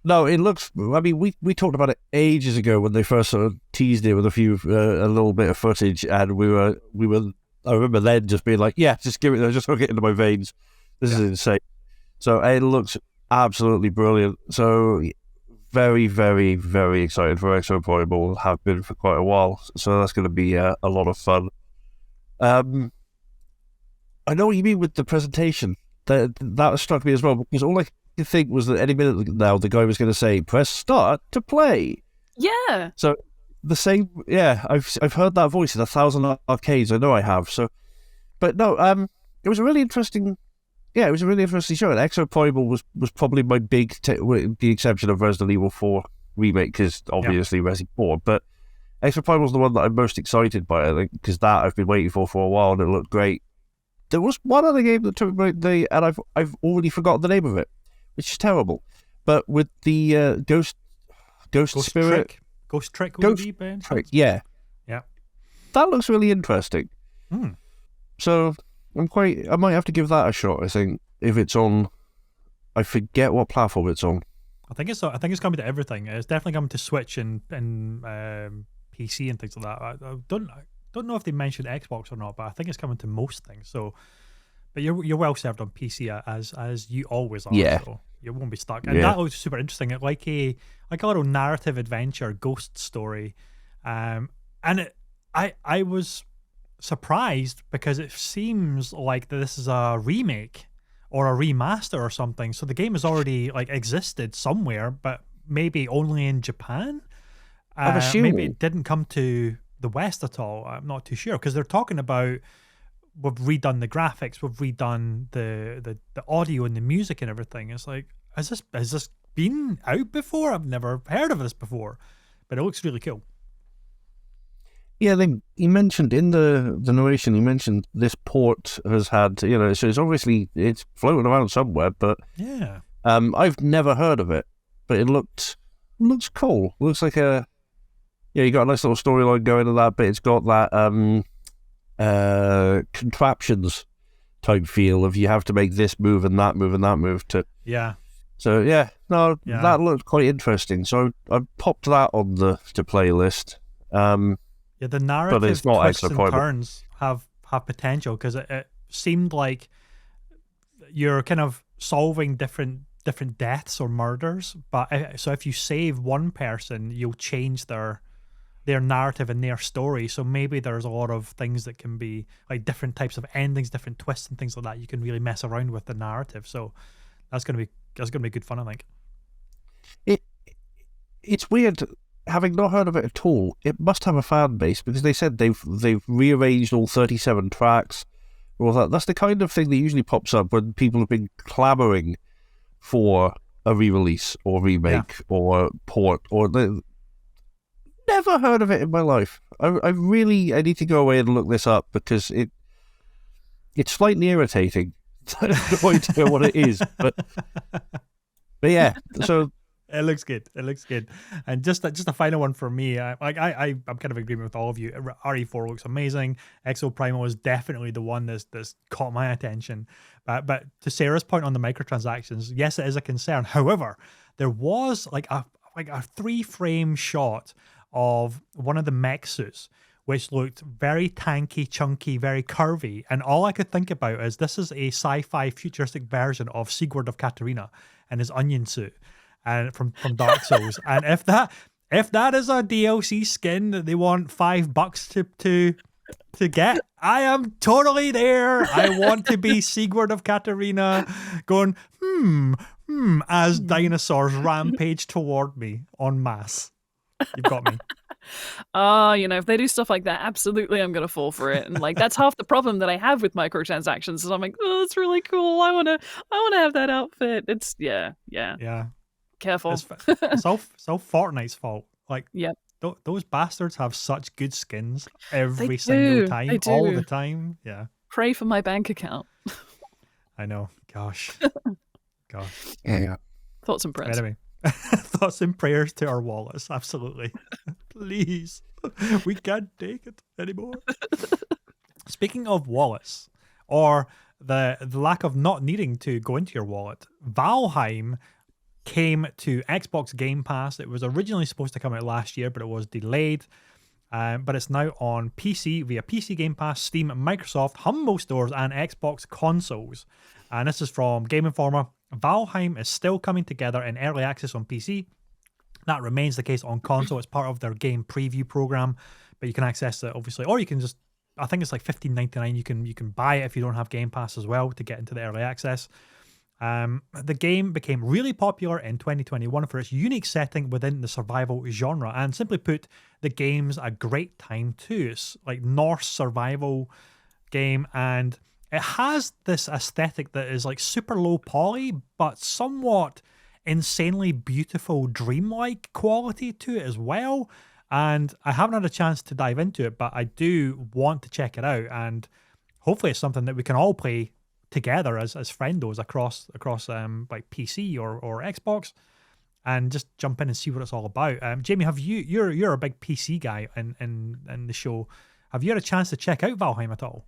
No, it looks. I mean, we talked about it ages ago when they first sort of teased it with a little bit of footage, and we were. I remember then just being like, "Yeah, just give it. Just hook it into my veins. This is insane." So it looks absolutely brilliant. So very, very, very excited for Exoprimal. Have been for quite a while. So that's going to be a lot of fun. I know what you mean with the presentation. That struck me as well, because all I could think was that any minute now the guy was going to say, "Press start to play." Yeah. So the same, I've heard that voice in 1,000 arcades. I know I have. So, but no, it was a really interesting. Yeah, it was a really interesting show. And Exoprimal was probably my with the exception of Resident Evil 4 remake, because obviously Resident 4. But Exoprimal was the one that I'm most excited by, I think, because that I've been waiting for a while, and it looked great. There was one other game that took me, and I've already forgotten the name of it, which is terrible. But with the Ghost Spirit... Ghost Trick, yeah. Yeah. That looks really interesting. Hmm. So I might have to give that a shot, I think, if it's on... I forget what platform it's on. I think it's coming to everything. It's definitely coming to Switch and PC and things like that. I don't know if they mentioned Xbox or not, but I think it's coming to most things. So, but you're well served on PC as you always are. Yeah. So you won't be stuck. And that looks super interesting. It like a little narrative adventure ghost story, and I was surprised because it seems like this is a remake or a remaster or something. So the game has already like existed somewhere, but maybe only in Japan. I'm assuming. Maybe it didn't come to the West at all. I'm not too sure, because they're talking about we've redone the graphics, we've redone the audio and the music and everything. It's like, has this been out before? I've never heard of this before, but it looks really cool. Yeah, he mentioned in the narration, he mentioned this port has had, so it's obviously, it's floating around somewhere, but yeah, I've never heard of it, but it looks cool. Looks like you got a nice little storyline going in that, but it's got that contraptions type feel of you have to make this move and that move and that move to. Yeah. So that looked quite interesting. So I popped that on the playlist. Yeah, the narrative but it's not twists and Exoprimal. turns have potential, because it seemed like you're kind of solving different deaths or murders. But so if you save one person, you'll change their narrative and their story. So maybe there's a lot of things that can be like different types of endings, different twists and things like that. You can really mess around with the narrative. So that's gonna be good fun, I think. It's weird. Having not heard of it at all, it must have a fan base, because they said they've rearranged all 37 tracks. All that. That's the kind of thing that usually pops up when people have been clamoring for a re-release or remake or port. Never heard of it in my life. I need to go away and look this up, because it's slightly irritating. I have no idea what it is, but yeah. So. It looks good. And just a final one for me. I'm kind of agreeing with all of you. RE4 looks amazing. Exoprimal is definitely the one that's caught my attention. But to Sarah's point on the microtransactions, yes, it is a concern. However, there was like a 3-frame shot of one of the mech suits, which looked very tanky, chunky, very curvy. And all I could think about is this is a sci-fi futuristic version of Sigurd of Katarina and his onion suit. And from Dark Souls, and if that is a DLC skin that they want $5 to get, I am totally there. I want to be Sigurd of Katarina, going as dinosaurs rampage toward me en masse. You've got me. If they do stuff like that, absolutely I'm gonna fall for it. And like that's half the problem that I have with microtransactions is I'm like, oh, that's really cool. I wanna have that outfit. It's yeah. Careful. It's all Fortnite's fault. Like, Yep. those bastards have such good skins every They single do. time, They do. all the time. Yeah, Pray for my bank account. I know. Gosh. Yeah. Thoughts and prayers. Anyway, thoughts and prayers to our wallets. Absolutely. Please. We can't take it anymore. Speaking of wallets, or the lack of not needing to go into your wallet, Valheim came to Xbox Game Pass. It was originally supposed to come out last year, but it was delayed. But it's now on PC via PC Game Pass, Steam, Microsoft, Humble Stores, and Xbox consoles. And this is from Game Informer. Valheim is still coming together in early access on PC. That remains the case on console. It's part of their game preview program, but you can access it obviously, or you can just, I think it's like $15.99. You can buy it if you don't have Game Pass as well to get into the early access. The game became really popular in 2021 for its unique setting within the survival genre, and simply put, the game's a great time too. It's like Norse survival game, and it has this aesthetic that is like super low poly, but somewhat insanely beautiful, dreamlike quality to it as well. And I haven't had a chance to dive into it, but I do want to check it out, and hopefully it's something that we can all play together as friendos across like PC or Xbox, and just jump in and see what it's all about. Jamie, have you're a big PC guy in the show. Have you had a chance to check out Valheim at all?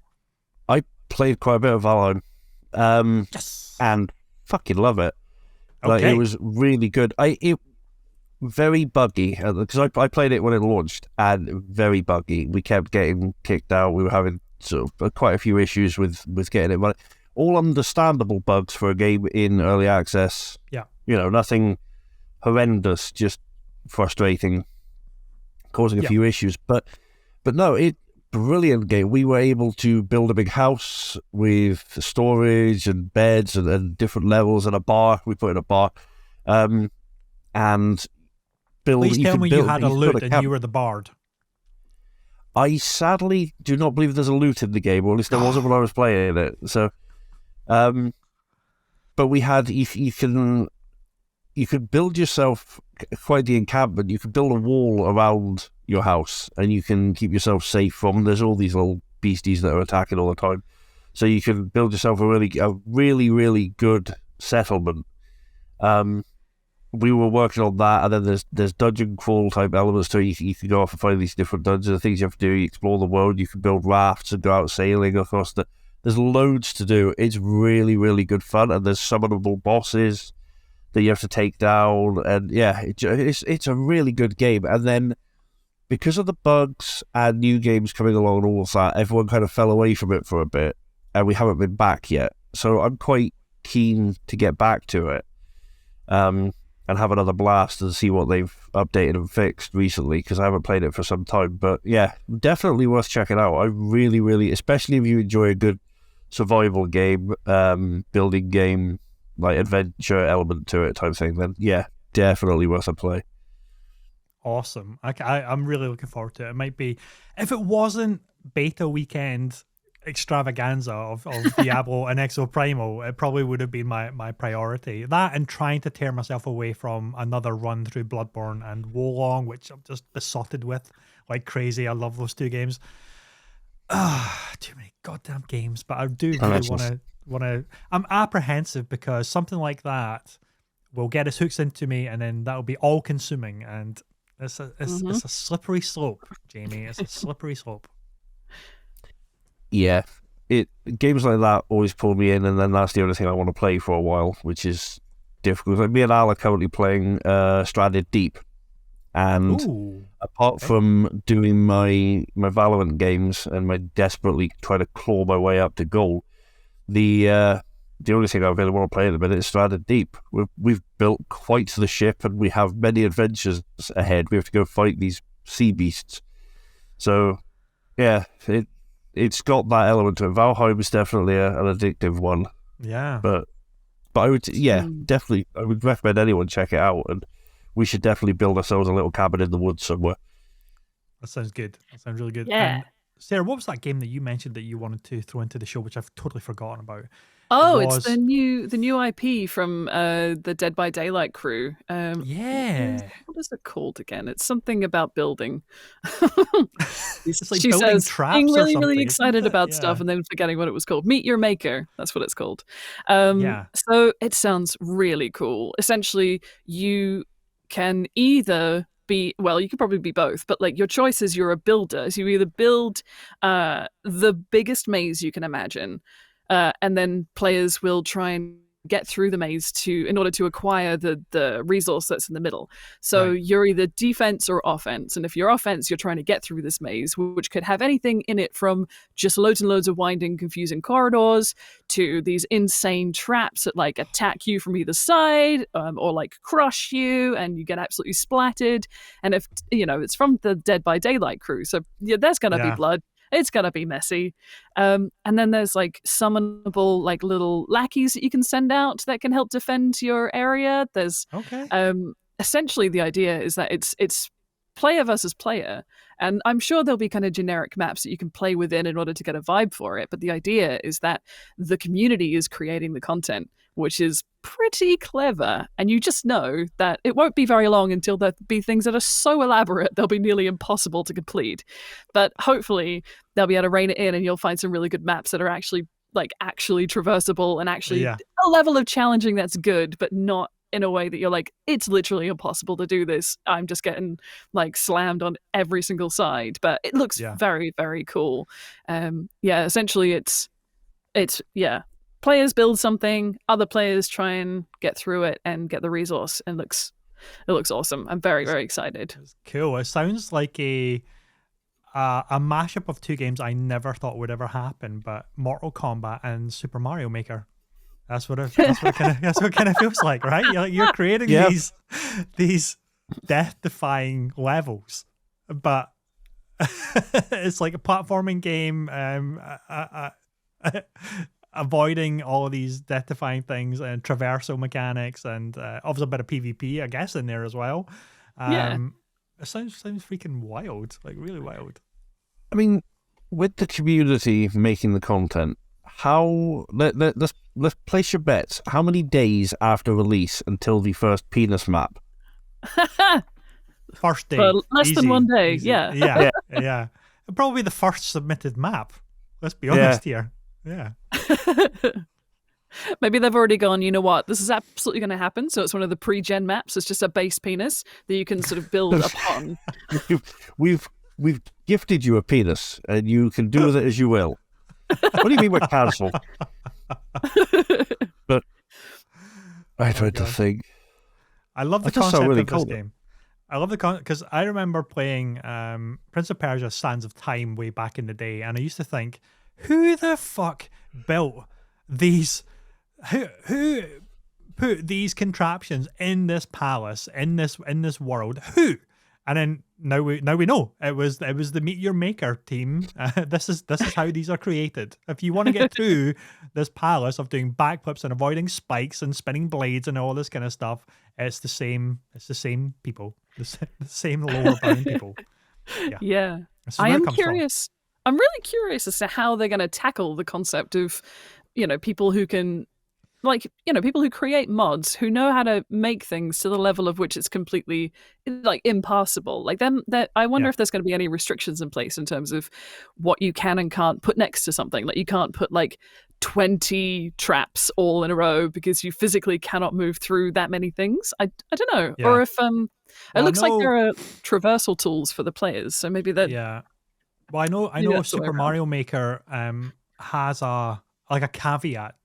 I played quite a bit of Valheim, Yes, and fucking love it. Like, okay. it was really good. It very buggy because I played it when it launched, and very buggy. We kept getting kicked out. We were having sort of quite a few issues with getting it. But all understandable bugs for a game in early access. Yeah, nothing horrendous, just frustrating, causing a few issues. But no, brilliant game. We were able to build a big house with storage and beds and different levels and a bar. We put in a bar, and build. Please tell me you had a loot and camp. you were the bard. I sadly do not believe there's a loot in the game, or at least there wasn't when I was playing it. So, but we had you could build yourself quite the encampment. You could build a wall around your house, and you can keep yourself safe from. There's all these little beasties that are attacking all the time, so you can build yourself a really good settlement. We were working on that, and then there's dungeon crawl type elements to it. You can go off and find these different dungeons, the things you have to do. You explore the world. You can build rafts and go out sailing across the. There's loads to do. It's really, really good fun, and there's summonable bosses that you have to take down, and yeah, it's a really good game. And then because of the bugs and new games coming along and all of that, everyone kind of fell away from it for a bit, and we haven't been back yet. So I'm quite keen to get back to it, and have another blast and see what they've updated and fixed recently, because I haven't played it for some time. But yeah, definitely worth checking out. I really, really, especially if you enjoy a good survival game, building game, like adventure element to it type thing, then yeah, definitely worth a play. Awesome. I'm really looking forward to it. It might be, if it wasn't beta weekend extravaganza of Diablo and Exoprimal, it probably would have been my priority. That, and trying to tear myself away from another run through Bloodborne and Wolong, which I'm just besotted with like crazy. I love those two games. Too many goddamn games, but I do really want to. I'm apprehensive because something like that will get its hooks into me, and then that'll be all consuming, and it's a slippery slope, Jamie. It's a slippery slope. Yeah, games like that always pull me in, and then that's the only thing I want to play for a while, which is difficult. Like, me and Al are currently playing Stranded Deep, and apart from doing my Valorant games and my desperately trying to claw my way up to gold, the only thing I really want to play at the minute is Stranded Deep. We've built quite the ship, and we have many adventures ahead. We have to go fight these sea beasts. So yeah, it's got that element to it. Valheim is definitely an addictive one. Yeah. But I would, definitely, I would recommend anyone check it out, and we should definitely build ourselves a little cabin in the woods somewhere. That sounds good. That sounds really good. Yeah. And Sarah, what was that game that you mentioned that you wanted to throw into the show, which I've totally forgotten about? Oh, it's Was the new IP from the Dead by Daylight crew. yeah, What is it called again? It's something about building. it's like She building says, being traps or really, something. really Isn't excited it? about stuff Yeah, and then forgetting what it was called. Meet Your Maker. That's what it's called. yeah. So it sounds really cool. Essentially, you can either be, well, you could probably be both, but like your choice is you're a builder. So you either build the biggest maze you can imagine, and then players will try and get through the maze in order to acquire the resource that's in the middle. So Right. you're either defense or offense, and if you're offense, you're trying to get through this maze, which could have anything in it from just loads and loads of winding, confusing corridors to these insane traps that like attack you from either side, or like crush you, and you get absolutely splattered. And if it's from the Dead by Daylight crew, so yeah, there's gonna be Yeah. blood. It's gonna be messy. And then there's like summonable like little lackeys that you can send out that can help defend your area. There's Okay. essentially the idea is that it's player versus player, and I'm sure there'll be kind of generic maps that you can play within in order to get a vibe for it. But the idea is that the community is creating the content, which is pretty clever, and you just know that it won't be very long until there'll be things that are so elaborate they'll be nearly impossible to complete. But hopefully they'll be able to rein it in, and you'll find some really good maps that are actually traversable and actually Yeah. a level of challenging that's good, but not in a way that you're like, it's literally impossible to do this. I'm just getting like slammed on every single side. But it looks Yeah. very, very cool. Essentially it's players build something, other players try and get through it and get the resource, and it looks awesome. I'm very, very excited. It's cool. It sounds like a mashup of two games I never thought would ever happen, but Mortal Kombat and Super Mario Maker. That's what it kind of feels like, right? You're creating Yep. these death-defying levels, but it's like a platforming game, avoiding all of these death-defying things and traversal mechanics, and obviously a bit of PvP, I guess, in there as well. Yeah. It sounds freaking wild, like really wild. I mean, with the community making the content, let's place your bets. How many days after release until the first penis map? First day, For less than easy, 1 day, easy. yeah. yeah. Probably the first submitted map. Let's be honest here. Yeah. Maybe they've already gone, you know what, this is absolutely going to happen. So it's one of the pre-gen maps. It's just a base penis that you can sort of build upon. We've gifted you a penis, and you can do with it as you will. What do you mean we're cancelled? But I tried to think. I love the I just saw concept really of this cool. game. I love the concept because I remember playing Prince of Persia: Sands of Time way back in the day, and I used to think, who the fuck built these? Who put these contraptions in this palace, in this world? Who? And then now we know it was the Meet Your Maker team. This is how these are created. If you want to get through this palace of doing backflips and avoiding spikes and spinning blades and all this kind of stuff, it's the same people, the same lower bound people. Yeah. This is I where it am comes from. curious. I'm really curious as to how they're going to tackle the concept of, people who can, people who create mods who know how to make things to the level of which it's completely impassable. Like them, that I wonder Yeah. if there's going to be any restrictions in place in terms of what you can and can't put next to something. Like you can't put 20 traps all in a row because you physically cannot move through that many things. I don't know. Yeah. Or if it Well, looks like I know- there are traversal tools for the players, so maybe that. Yeah. Well, I Maybe know that's the way Super around. Mario Maker has a caveat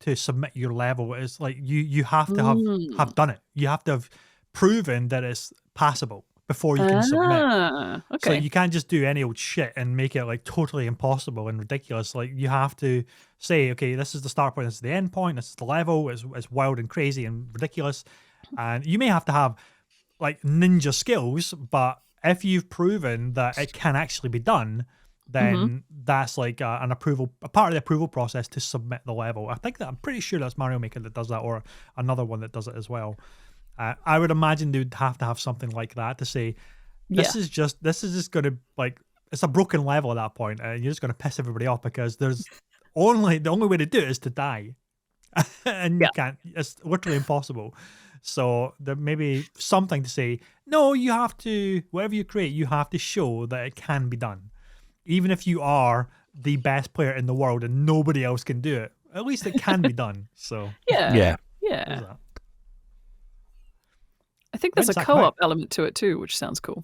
to submit your level. Is like you have to have done it. You have to have proven that it's passable before you can submit. So Okay. you can't just do any old shit and make it totally impossible and ridiculous. Like you have to say, okay, this is the start point, this is the end point, this is the level, it's wild and crazy and ridiculous. And you may have to have ninja skills, but if you've proven that it can actually be done, then that's a part of the approval process to submit the level. I'm pretty sure that's Mario Maker that does that, or another one that does it as well. I would imagine they'd have to have something like that to say, This is just going to, like, it's a broken level at that point, and you're just going to piss everybody off because the only way to do it is to die. And you can't, it's literally impossible. So there may be something to say, no, you have to, whatever you create, you have to show that it can be done. Even if you are the best player in the world and nobody else can do it, at least it can be done. So yeah. I think there's a co-op element to it too, which sounds cool.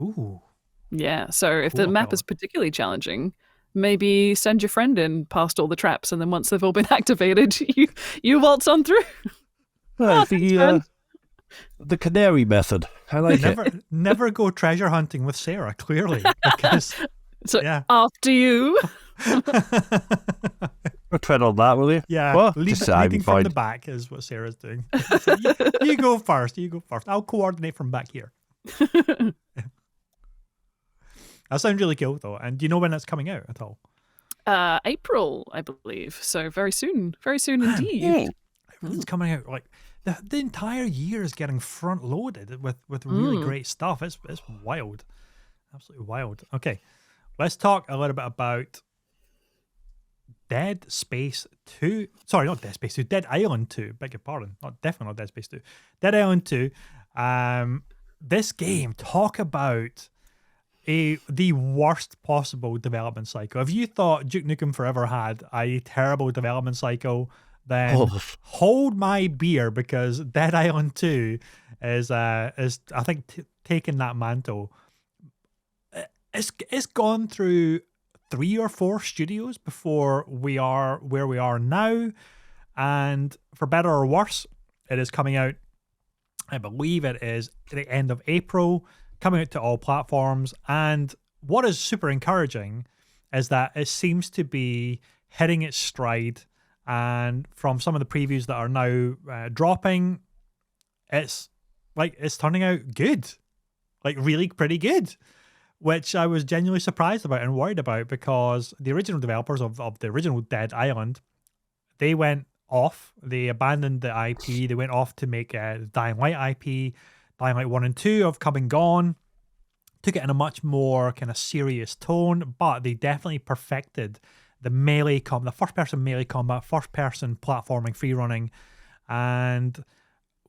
Ooh. Yeah, so if the map is particularly challenging, maybe send your friend in past all the traps, and then once they've all been activated, you waltz on through. Well, the canary method. I like it. Never go treasure hunting with Sara, clearly. Because, after you. Tread on that, will you? Yeah, well, leading from the back is what Sarah's doing. So you go first. I'll coordinate from back here. That sounds really cool, though. And do you know when it's coming out at all? April, I believe. So very soon indeed. Yeah. It's coming out like the entire year is getting front loaded with really great stuff. It's wild, absolutely wild. Okay, let's talk a little bit about Dead Space 2. Sorry, not Dead Space 2. Dead Island 2. Beg your pardon. Definitely not Dead Space 2. Dead Island 2. This game, talk about the worst possible development cycle. If you thought Duke Nukem Forever had a terrible development cycle, then hold my beer, because Dead Island 2 is I think taking that mantle. It's gone through 3 or 4 studios before we are where we are now, and for better or worse, it is coming out, I believe it is at the end of April, coming out to all platforms. And what is super encouraging is that it seems to be hitting its stride, and from some of the previews that are now dropping, it's turning out good, like really pretty good, which I was genuinely surprised about and worried about, because the original developers of the original Dead Island, they went off, they abandoned the IP, they went off to make the Dying Light IP. Dying Light 1 and 2 have come and gone, took it in a much more kind of serious tone, but they definitely perfected the melee the first-person melee combat, first-person platforming, free-running, and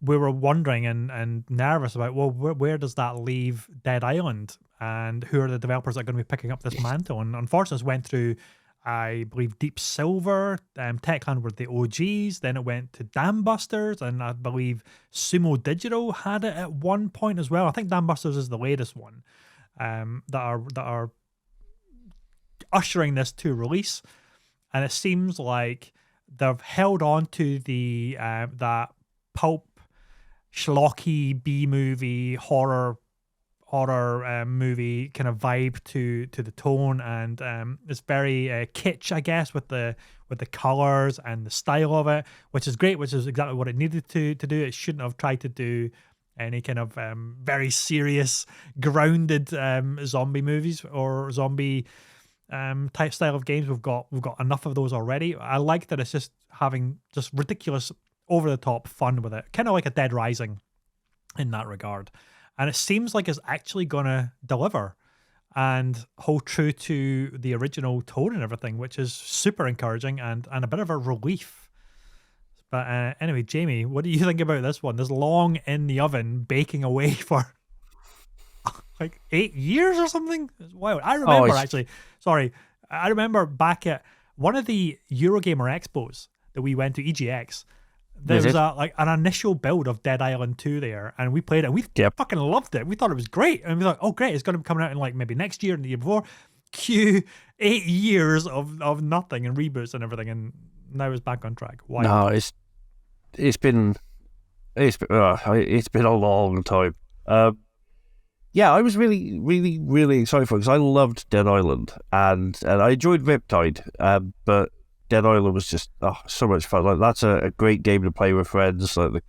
we were wondering and nervous about, well, where does that leave Dead Island, and who are the developers that are going to be picking up this mantle? And unfortunately, it went through, I believe, Deep Silver, Techland were the OGs, then it went to Dambusters, and I believe Sumo Digital had it at one point as well. I think Dambusters is the latest one that are ushering this to release, and it seems like they've held on to the that pulp schlocky B-movie horror movie kind of vibe to the tone, and it's very kitsch, I guess, with the colors and the style of it, which is great, which is exactly what it needed to do. It shouldn't have tried to do any kind of very serious, grounded zombie movies or zombie type style of games. We've got enough of those already. I like that it's just having just ridiculous, over the top fun with it, kind of like a Dead Rising in that regard. And it seems like it's actually gonna deliver and hold true to the original tone and everything, which is super encouraging and a bit of a relief. But anyway, Jamie, what do you think about this one? This long in the oven, baking away for like 8 years or something? It's wild. I remember I remember back at one of the Eurogamer Expos that we went to, EGX, there was an initial build of Dead Island 2 there, and we played it, and we fucking loved it. We thought it was great, and we thought, oh great, it's going to be coming out in like maybe next year and the year before. 8 years of nothing and reboots and everything, and now it's back on track. Why? No, it's been a long time. Yeah, I was really, really, really excited for it because I loved Dead Island and I enjoyed Riptide, but Dead Island was just so much fun. Like, that's a great game to play with friends. Like, the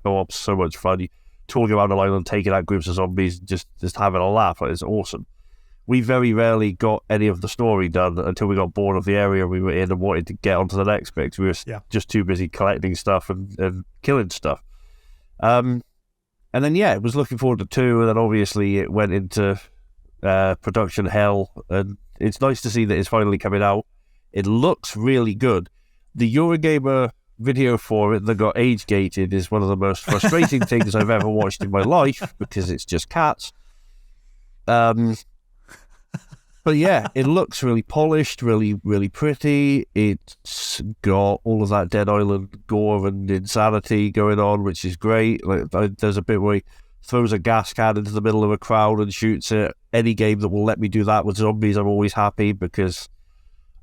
co-op's so much fun. You talking around an island, taking out groups of zombies, just having a laugh. Like, it's awesome. We very rarely got any of the story done until we got bored of the area we were in and wanted to get onto the next bit because we were just too busy collecting stuff and killing stuff. And then, yeah, was looking forward to 2, and then obviously it went into production hell, and it's nice to see that it's finally coming out. It looks really good. The Eurogamer video for it that got age-gated is one of the most frustrating things I've ever watched in my life, because it's just cats. But yeah, it looks really polished, really, really pretty. It's got all of that Dead Island gore and insanity going on, which is great. Like, there's a bit where he throws a gas can into the middle of a crowd and shoots it. Any game that will let me do that with zombies, I'm always happy, because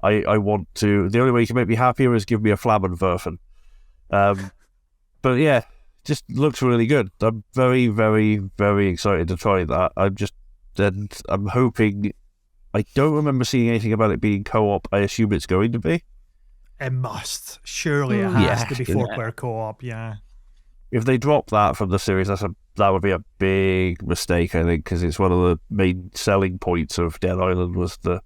I want to. The only way you can make me happier is give me a Flammenwerfen. But yeah, just looks really good. I'm very, very, very excited to try that. I'm hoping. I don't remember seeing anything about it being co-op. I assume it's going to be. It must. Surely it has to be 4-player co-op, yeah. If they drop that from the series, that would be a big mistake, I think, because it's one of the main selling points of Dead Island was the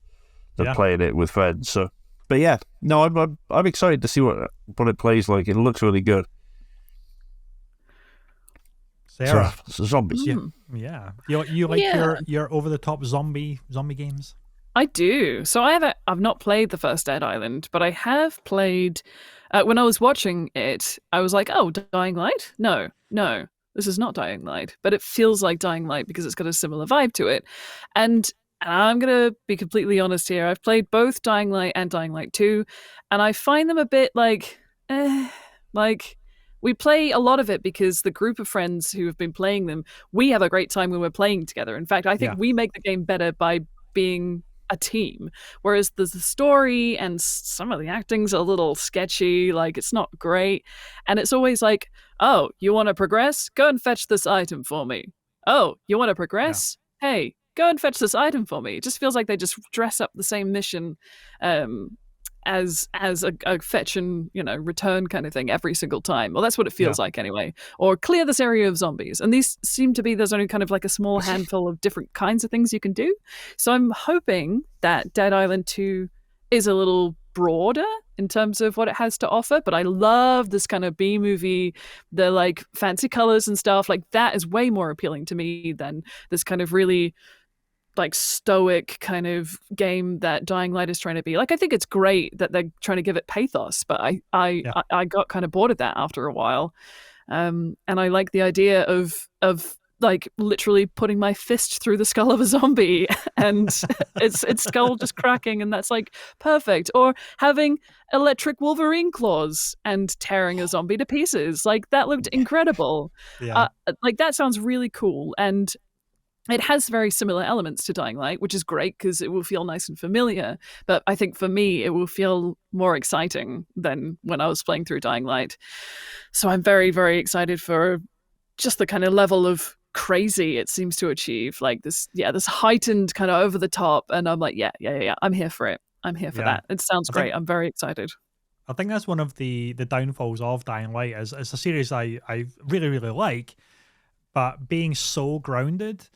playing it with friends. So, but yeah, no, I'm excited to see what it plays like. It looks really good. Sarah, so zombies. Yeah. You like your over the top zombie games? I do. So I've not played the first Dead Island, but I have played. When I was watching it, I was like, "Oh, Dying Light? No, this is not Dying Light." But it feels like Dying Light because it's got a similar vibe to it. And I'm gonna be completely honest here. I've played both Dying Light and Dying Light 2, and I find them a bit like. We play a lot of it because the group of friends who have been playing them, we have a great time when we're playing together. In fact, I think we make the game better by being a team. Whereas there's the story and some of the acting's a little sketchy, like it's not great. And it's always like, oh, you want to progress? Go and fetch this item for me. Oh, you want to progress? Yeah. Hey, go and fetch this item for me. It just feels like they just dress up the same mission as a fetch and return kind of thing every single time. Well, that's what it feels like anyway. Or clear this area of zombies. And these seem to be, there's only kind of like a small handful of different kinds of things you can do. So I'm hoping that Dead Island 2 is a little broader in terms of what it has to offer. But I love this kind of B-movie, the like fancy colors and stuff. Like that is way more appealing to me than this kind of really like stoic kind of game that Dying Light is trying to be. Like, I think it's great that they're trying to give it pathos, but I got kind of bored of that after a while. And I like the idea of like literally putting my fist through the skull of a zombie and its skull just cracking, and that's like perfect. Or having electric Wolverine claws and tearing a zombie to pieces. Like that looked incredible. Like that sounds really cool. And it has very similar elements to Dying Light, which is great because it will feel nice and familiar. But I think for me, it will feel more exciting than when I was playing through Dying Light. So I'm very, very excited for just the kind of level of crazy it seems to achieve. Like this heightened kind of over the top. And I'm like, yeah. I'm here for it. I'm here for that. It sounds great. I'm very excited. I think that's one of the downfalls of Dying Light. Is it's a series I really, really like, but being so grounded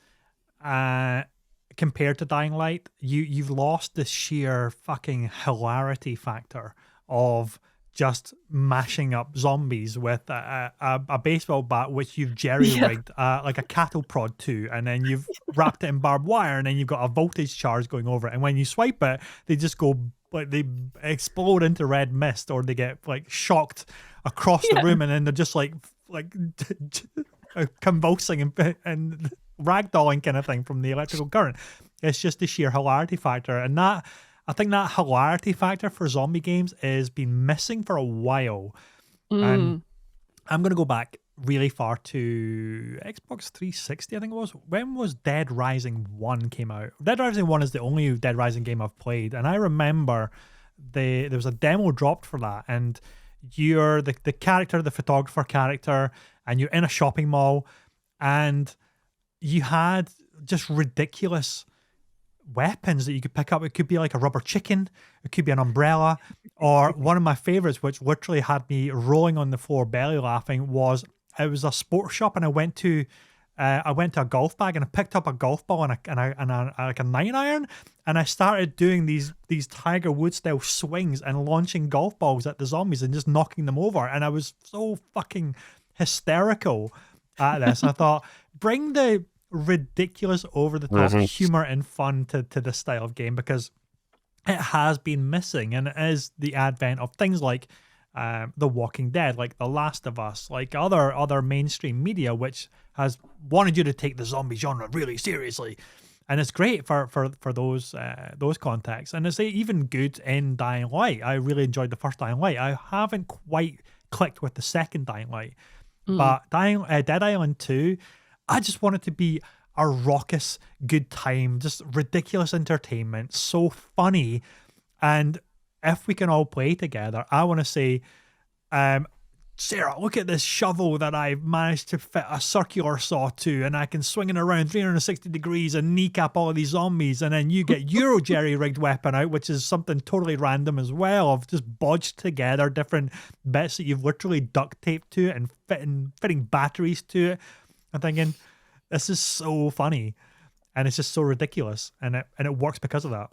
compared to Dying Light, you've lost the sheer fucking hilarity factor of just mashing up zombies with a baseball bat, which you've jerry-rigged like a cattle prod to, and then you've wrapped it in barbed wire, and then you've got a voltage charge going over it, and when you swipe it, they just go like they explode into red mist, or they get like shocked across the room, and then they're just like convulsing and ragdolling kind of thing from the electrical current. It's just the sheer hilarity factor, and that I think that hilarity factor for zombie games has been missing for a while. And I'm going to go back really far to Xbox 360, I think it was. When was Dead Rising 1 came out? Dead Rising 1 is the only Dead Rising game I've played, and I remember there was a demo dropped for that, and you're the character, the photographer character, and you're in a shopping mall, and you had just ridiculous weapons that you could pick up. It could be like a rubber chicken, it could be an umbrella, or one of my favorites, which literally had me rolling on the floor belly laughing, was it was a sports shop, and I went to a golf bag, and I picked up a golf ball and a like a 9-iron, and I started doing these Tiger Woods style swings and launching golf balls at the zombies and just knocking them over, and I was so fucking hysterical at this. I thought, bring the ridiculous, over-the-top Mhm. humor and fun to this style of game, because it has been missing, and it is the advent of things like The Walking Dead, like The Last of Us, like other mainstream media, which has wanted you to take the zombie genre really seriously. And it's great for those contexts, and it's even good in Dying Light. I really enjoyed the first Dying Light. I haven't quite clicked with the second Dying Light, but Dead Island 2, I just want it to be a raucous good time, just ridiculous entertainment, so funny. And if we can all play together, I want to say, Sarah, look at this shovel that I've managed to fit a circular saw to, and I can swing it around 360 degrees and kneecap all of these zombies. And then you get your jerry-rigged weapon out, which is something totally random as well, of just bodged together different bits that you've literally duct taped to it and fitting batteries to it. I'm thinking, this is so funny, and it's just so ridiculous, and it works because of that.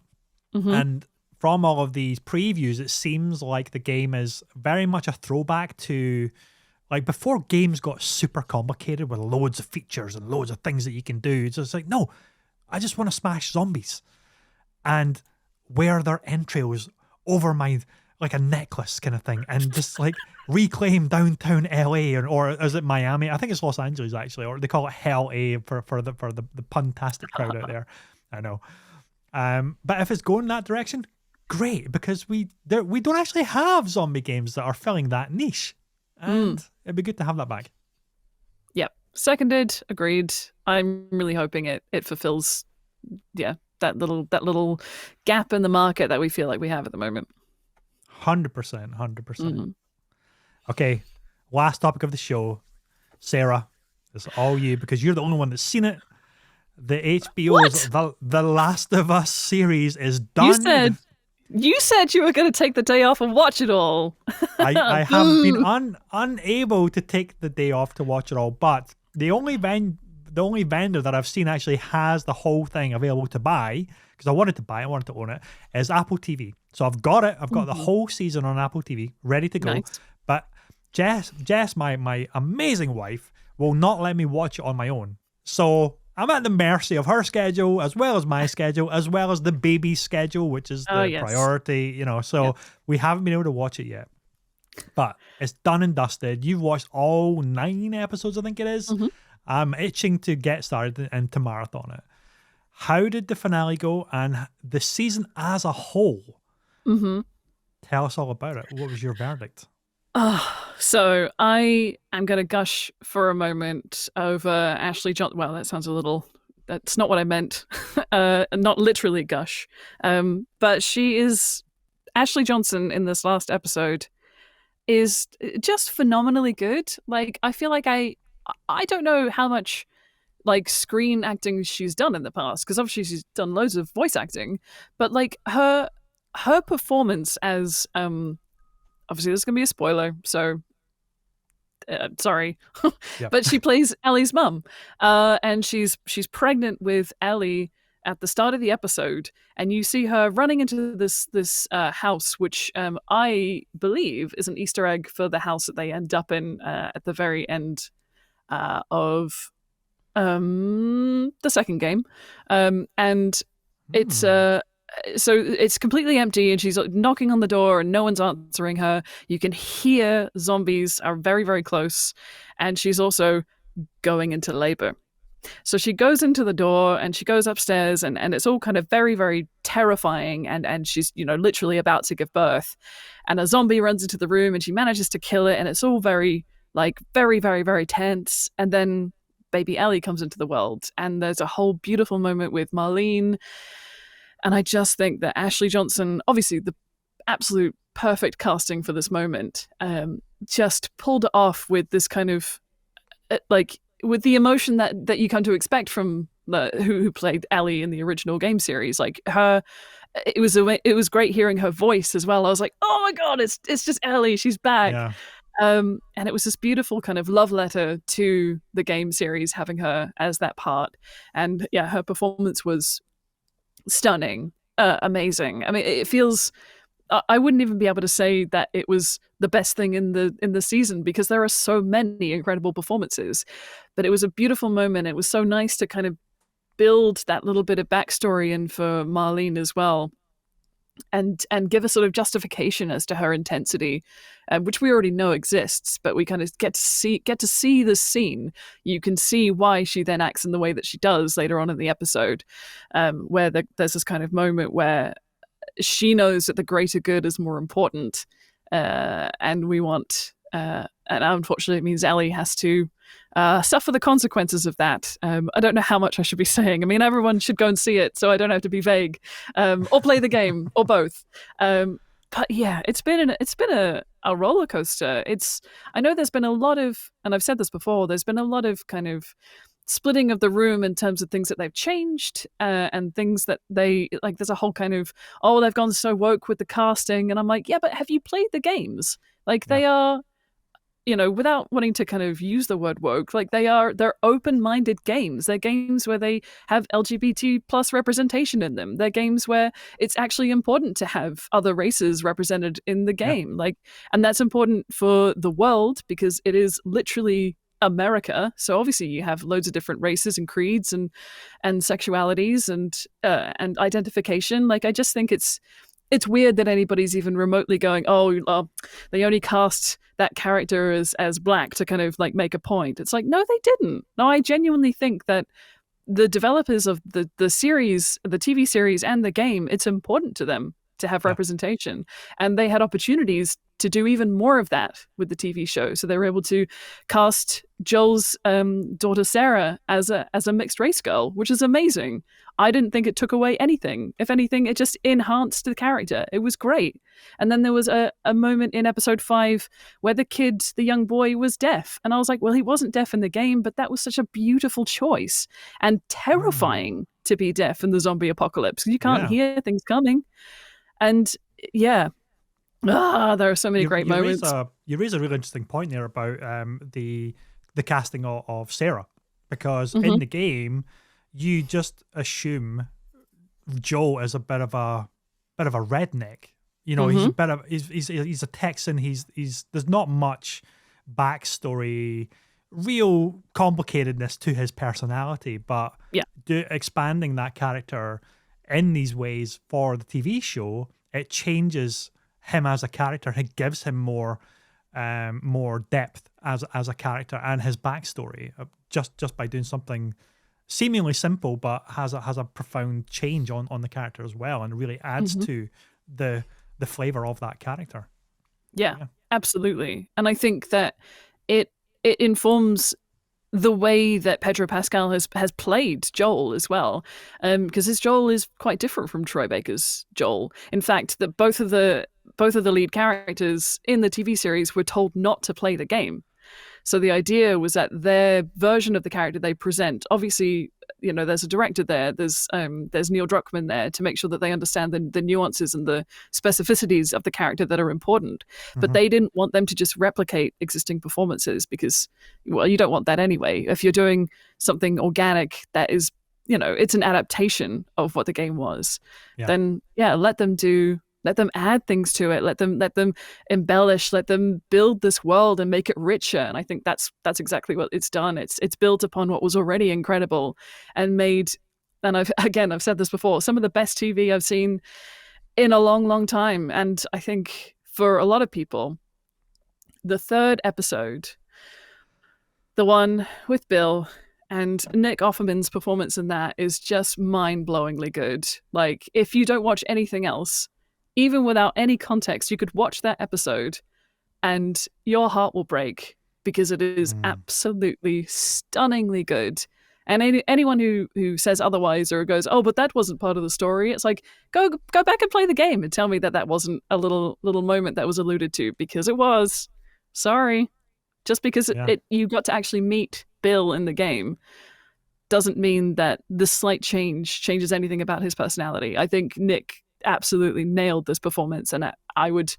And from all of these previews, it seems like the game is very much a throwback to like before games got super complicated with loads of features and loads of things that you can do. So it's like, no, I just want to smash zombies and wear their entrails over my, like a necklace kind of thing, and just like reclaim downtown LA, or is it Miami? I think it's Los Angeles actually, or they call it Hell A for the puntastic crowd out there. I know. But if it's going that direction, great, because we don't actually have zombie games that are filling that niche, and it'd be good to have that back. Yep, seconded, agreed. I'm really hoping it fulfills, that little gap in the market that we feel like we have at the moment. 100%. Okay, last topic of the show, Sarah. It's all you, because you're the only one that's seen it. The HBO's the Last of Us series is done. You said you were going to take the day off and watch it all. I have been unable to take the day off to watch it all, but the only vendor that I've seen actually has the whole thing available to buy, because I wanted to own it, is Apple TV. So I've got it. I've got the whole season on Apple TV ready to go. Nice. But Jess, my amazing wife, will not let me watch it on my own. So I'm at the mercy of her schedule, as well as my schedule, as well as the baby's schedule, which is the priority, so we haven't been able to watch it yet. But it's done and dusted. You've watched all 9 episodes, I think it is. I'm itching to get started and to marathon it. How did the finale go, and the season as a whole? Tell us all about it. What was your verdict? So I am going to gush for a moment over Ashley Johnson. Well, that sounds that's not what I meant. Not literally gush. But Ashley Johnson in this last episode is just phenomenally good. Like, I feel like I don't know how much like screen acting she's done in the past, because obviously she's done loads of voice acting, but like her performance as obviously this is gonna be a spoiler, so sorry. Yep. But she plays Ellie's mum, and she's pregnant with Ellie at the start of the episode, and you see her running into this house, which I believe is an Easter egg for the house that they end up in at the very end of the second game, and it's so it's completely empty, and she's knocking on the door and no one's answering her. You can hear zombies are very, very close, and she's also going into labor. So she goes into the door and she goes upstairs, and it's all kind of very, very terrifying, and she's literally about to give birth, and a zombie runs into the room and she manages to kill it, and it's all very, very, very, very tense. And then baby Ellie comes into the world, and there's a whole beautiful moment with Marlene. And I just think that Ashley Johnson, obviously the absolute perfect casting for this moment, just pulled it off with this kind of with the emotion that you come to expect from who played Ellie in the original game series. Like her, it was great hearing her voice as well. I was like, oh my god, it's just Ellie, she's back. Yeah. And it was this beautiful kind of love letter to the game series, having her as that part. And yeah, her performance was stunning, amazing. I mean, it feels I wouldn't even be able to say that it was the best thing in the season, because there are so many incredible performances. But it was a beautiful moment. It was so nice to kind of build that little bit of backstory in for Marlene as well, and give a sort of justification as to her intensity, which we already know exists, but we kind of get to see this scene. You can see why she then acts in the way that she does later on in the episode, where there's this kind of moment where she knows that the greater good is more important, and we want, and unfortunately it means Ellie has to suffer the consequences of that. I don't know how much I should be saying. I mean, everyone should go and see it, so I don't have to be vague, or play the game, or both. But yeah, it's been a roller coaster. I know there's been a lot of, and I've said this before, there's been a lot of kind of splitting of the room in terms of things that they've changed, and things that they like. There's a whole kind of, oh, they've gone so woke with the casting, and I'm like, yeah, but have you played the games? Like, they are, without wanting to kind of use the word woke, like they're open-minded games. They're games where they have LGBT plus representation in them. They're games where it's actually important to have other races represented in the game. Like, and that's important for the world because it is literally America. So obviously you have loads of different races and creeds and sexualities and identification. Like, I just think it's weird that anybody's even remotely going, oh, they only cast that character as black to kind of like make a point. It's like, no, they didn't. No, I genuinely think that the developers of the series, the TV series and the game, it's important to them to have representation. And they had opportunities to do even more of that with the TV show. So they were able to cast Joel's daughter Sara as a mixed race girl, which is amazing. I didn't think it took away anything. If anything, it just enhanced the character. It was great. And then there was a moment in episode 5 where the young boy, was deaf. And I was like, well, he wasn't deaf in the game, but that was such a beautiful choice and terrifying to be deaf in the zombie apocalypse. You can't hear things coming. And there are so many great moments. You raise a really interesting point there about the casting of Sara, because in the game you just assume Joel is a bit of a redneck. He's a Texan. He's there's not much backstory, real complicatedness to his personality, but expanding that character in these ways for the TV show, it changes him as a character. It gives him more depth as a character and his backstory, just by doing something seemingly simple but has a profound change on the character as well, and really adds to the flavor of that character. Yeah, absolutely. And I think that it informs the way that Pedro Pascal has played Joel as well, because his Joel is quite different from Troy Baker's Joel. In fact, that both of the lead characters in the TV series were told not to play the game. So the idea was that their version of the character they present, obviously, there's a director there, there's Neil Druckmann there to make sure that they understand the nuances and the specificities of the character that are important. But they didn't want them to just replicate existing performances because, well, you don't want that anyway. If you're doing something organic that is, it's an adaptation of what the game was, then let them add things to it, let them embellish, let them build this world and make it richer. And I think that's exactly what it's done. It's built upon what was already incredible and made, and I've said this before, some of the best TV I've seen in a long, long time. And I think for a lot of people, the third episode, the one with Bill and Nick Offerman's performance in that, is just mind-blowingly good. Like, if you don't watch anything else, even without any context, you could watch that episode and your heart will break because it is absolutely stunningly good. And anyone who says otherwise or goes, oh, but that wasn't part of the story, it's like, go back and play the game and tell me that wasn't a little moment that was alluded to, because it was. Sorry. Just because you got to actually meet Bill in the game doesn't mean that the slight changes anything about his personality. I think Nick absolutely nailed this performance, and I would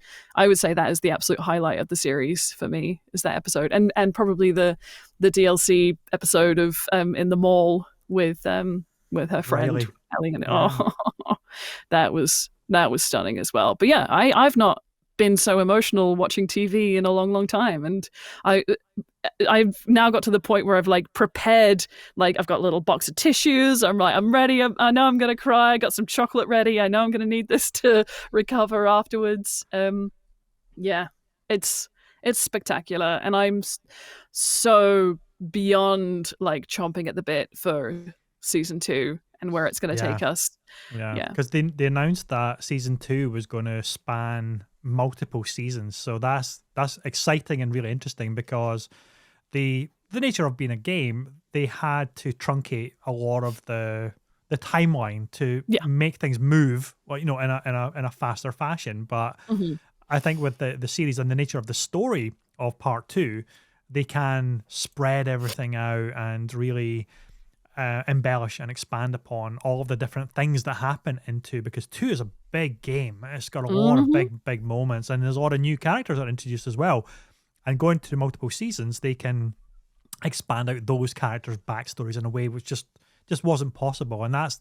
say that is the absolute highlight of the series for me, is that episode, and probably the DLC episode of in the mall with her friend Ellie, and that was that was stunning as well. But yeah, I've not been so emotional watching TV in a long, long time, and I've now got to the point where I've like prepared, like I've got a little box of tissues. I'm like, I'm ready. I know I'm gonna cry. I got some chocolate ready. I know I'm gonna need this to recover afterwards. Yeah, it's spectacular, and I'm so beyond like chomping at the bit for season 2 and where it's going to take us. Yeah, because they announced that season 2 was going to span multiple seasons, so that's exciting and really interesting, because the nature of being a game, they had to truncate a lot of the timeline to make things move, well, in a faster fashion. But I think with the series and the nature of the story of part 2, they can spread everything out and really embellish and expand upon all of the different things that happen in 2, because 2 is a big game. It's got a lot of big moments, and there's a lot of new characters that are introduced as well. And going to multiple seasons, they can expand out those characters' backstories in a way which just wasn't possible. And that's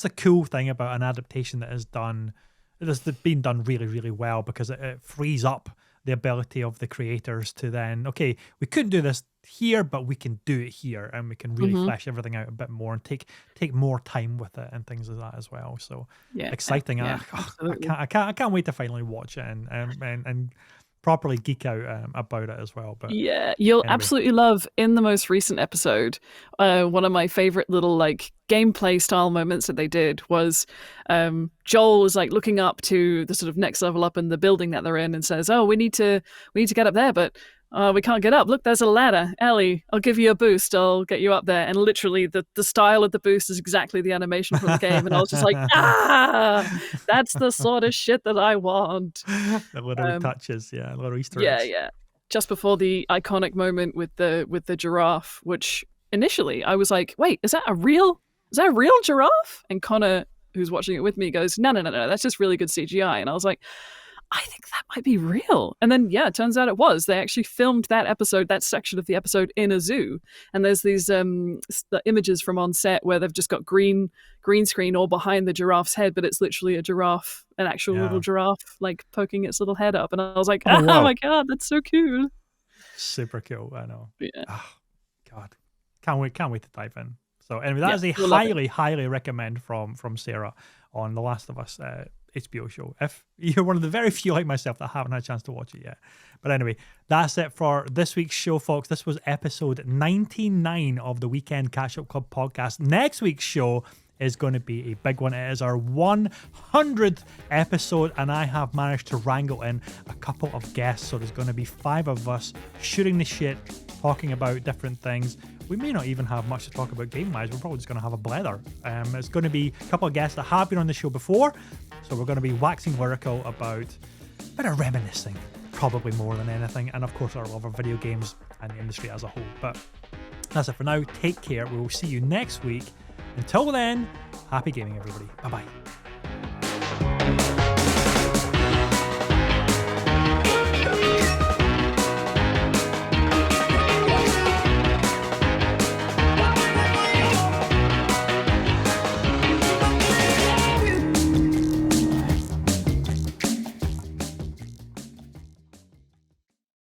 the cool thing about an adaptation that has been done really, really well, because it frees up the ability of the creators to then, okay, we couldn't do this here, but we can do it here, and we can really flesh everything out a bit more and take more time with it and things like that as well. So exciting! I can't wait to finally watch it and properly geek out about it as well. But you'll absolutely love, in the most recent episode, one of my favorite little like gameplay style moments that they did was Joel was like looking up to the sort of next level up in the building that they're in and says, "Oh, we need to get up there, but we can't get up. Look, there's a ladder. Ellie, I'll give you a boost. I'll get you up there." And literally the style of the boost is exactly the animation from the game. And I was just like, that's the sort of shit that I want. The little touches, little Easter eggs. Yeah. Just before the iconic moment with the giraffe, which initially I was like, wait, is that a real giraffe? And Connor, who's watching it with me, goes, no, that's just really good CGI. And I was like, I think that might be real. And then, it turns out it was. They actually filmed that section of the episode in a zoo. And there's these the images from on set where they've just got green screen all behind the giraffe's head, but it's literally a giraffe, an actual little giraffe, like poking its little head up. And I was like, oh my God, that's so cool. Super cool, I know. Yeah. Oh, God. Can't wait to dive in. So anyway, that is a highly recommend from Sara on The Last of Us HBO show, if you're one of the very few like myself that haven't had a chance to watch it yet. But anyway, that's it for this week's show, folks. This was episode 99 of the Weekend Catch-Up Club podcast. Next week's show is going to be a big one. It is our 100th episode, and I have managed to wrangle in a couple of guests, so there's going to be 5 of us shooting the shit, talking about different things. We may not even have much to talk about game-wise. We're probably just going to have a blather. It's going to be a couple of guests that have been on the show before, so we're going to be waxing lyrical about a bit of reminiscing, probably more than anything, and of course our love of video games and the industry as a whole. But that's it for now. Take care. We will see you next week. Until then, happy gaming, everybody. Bye-bye.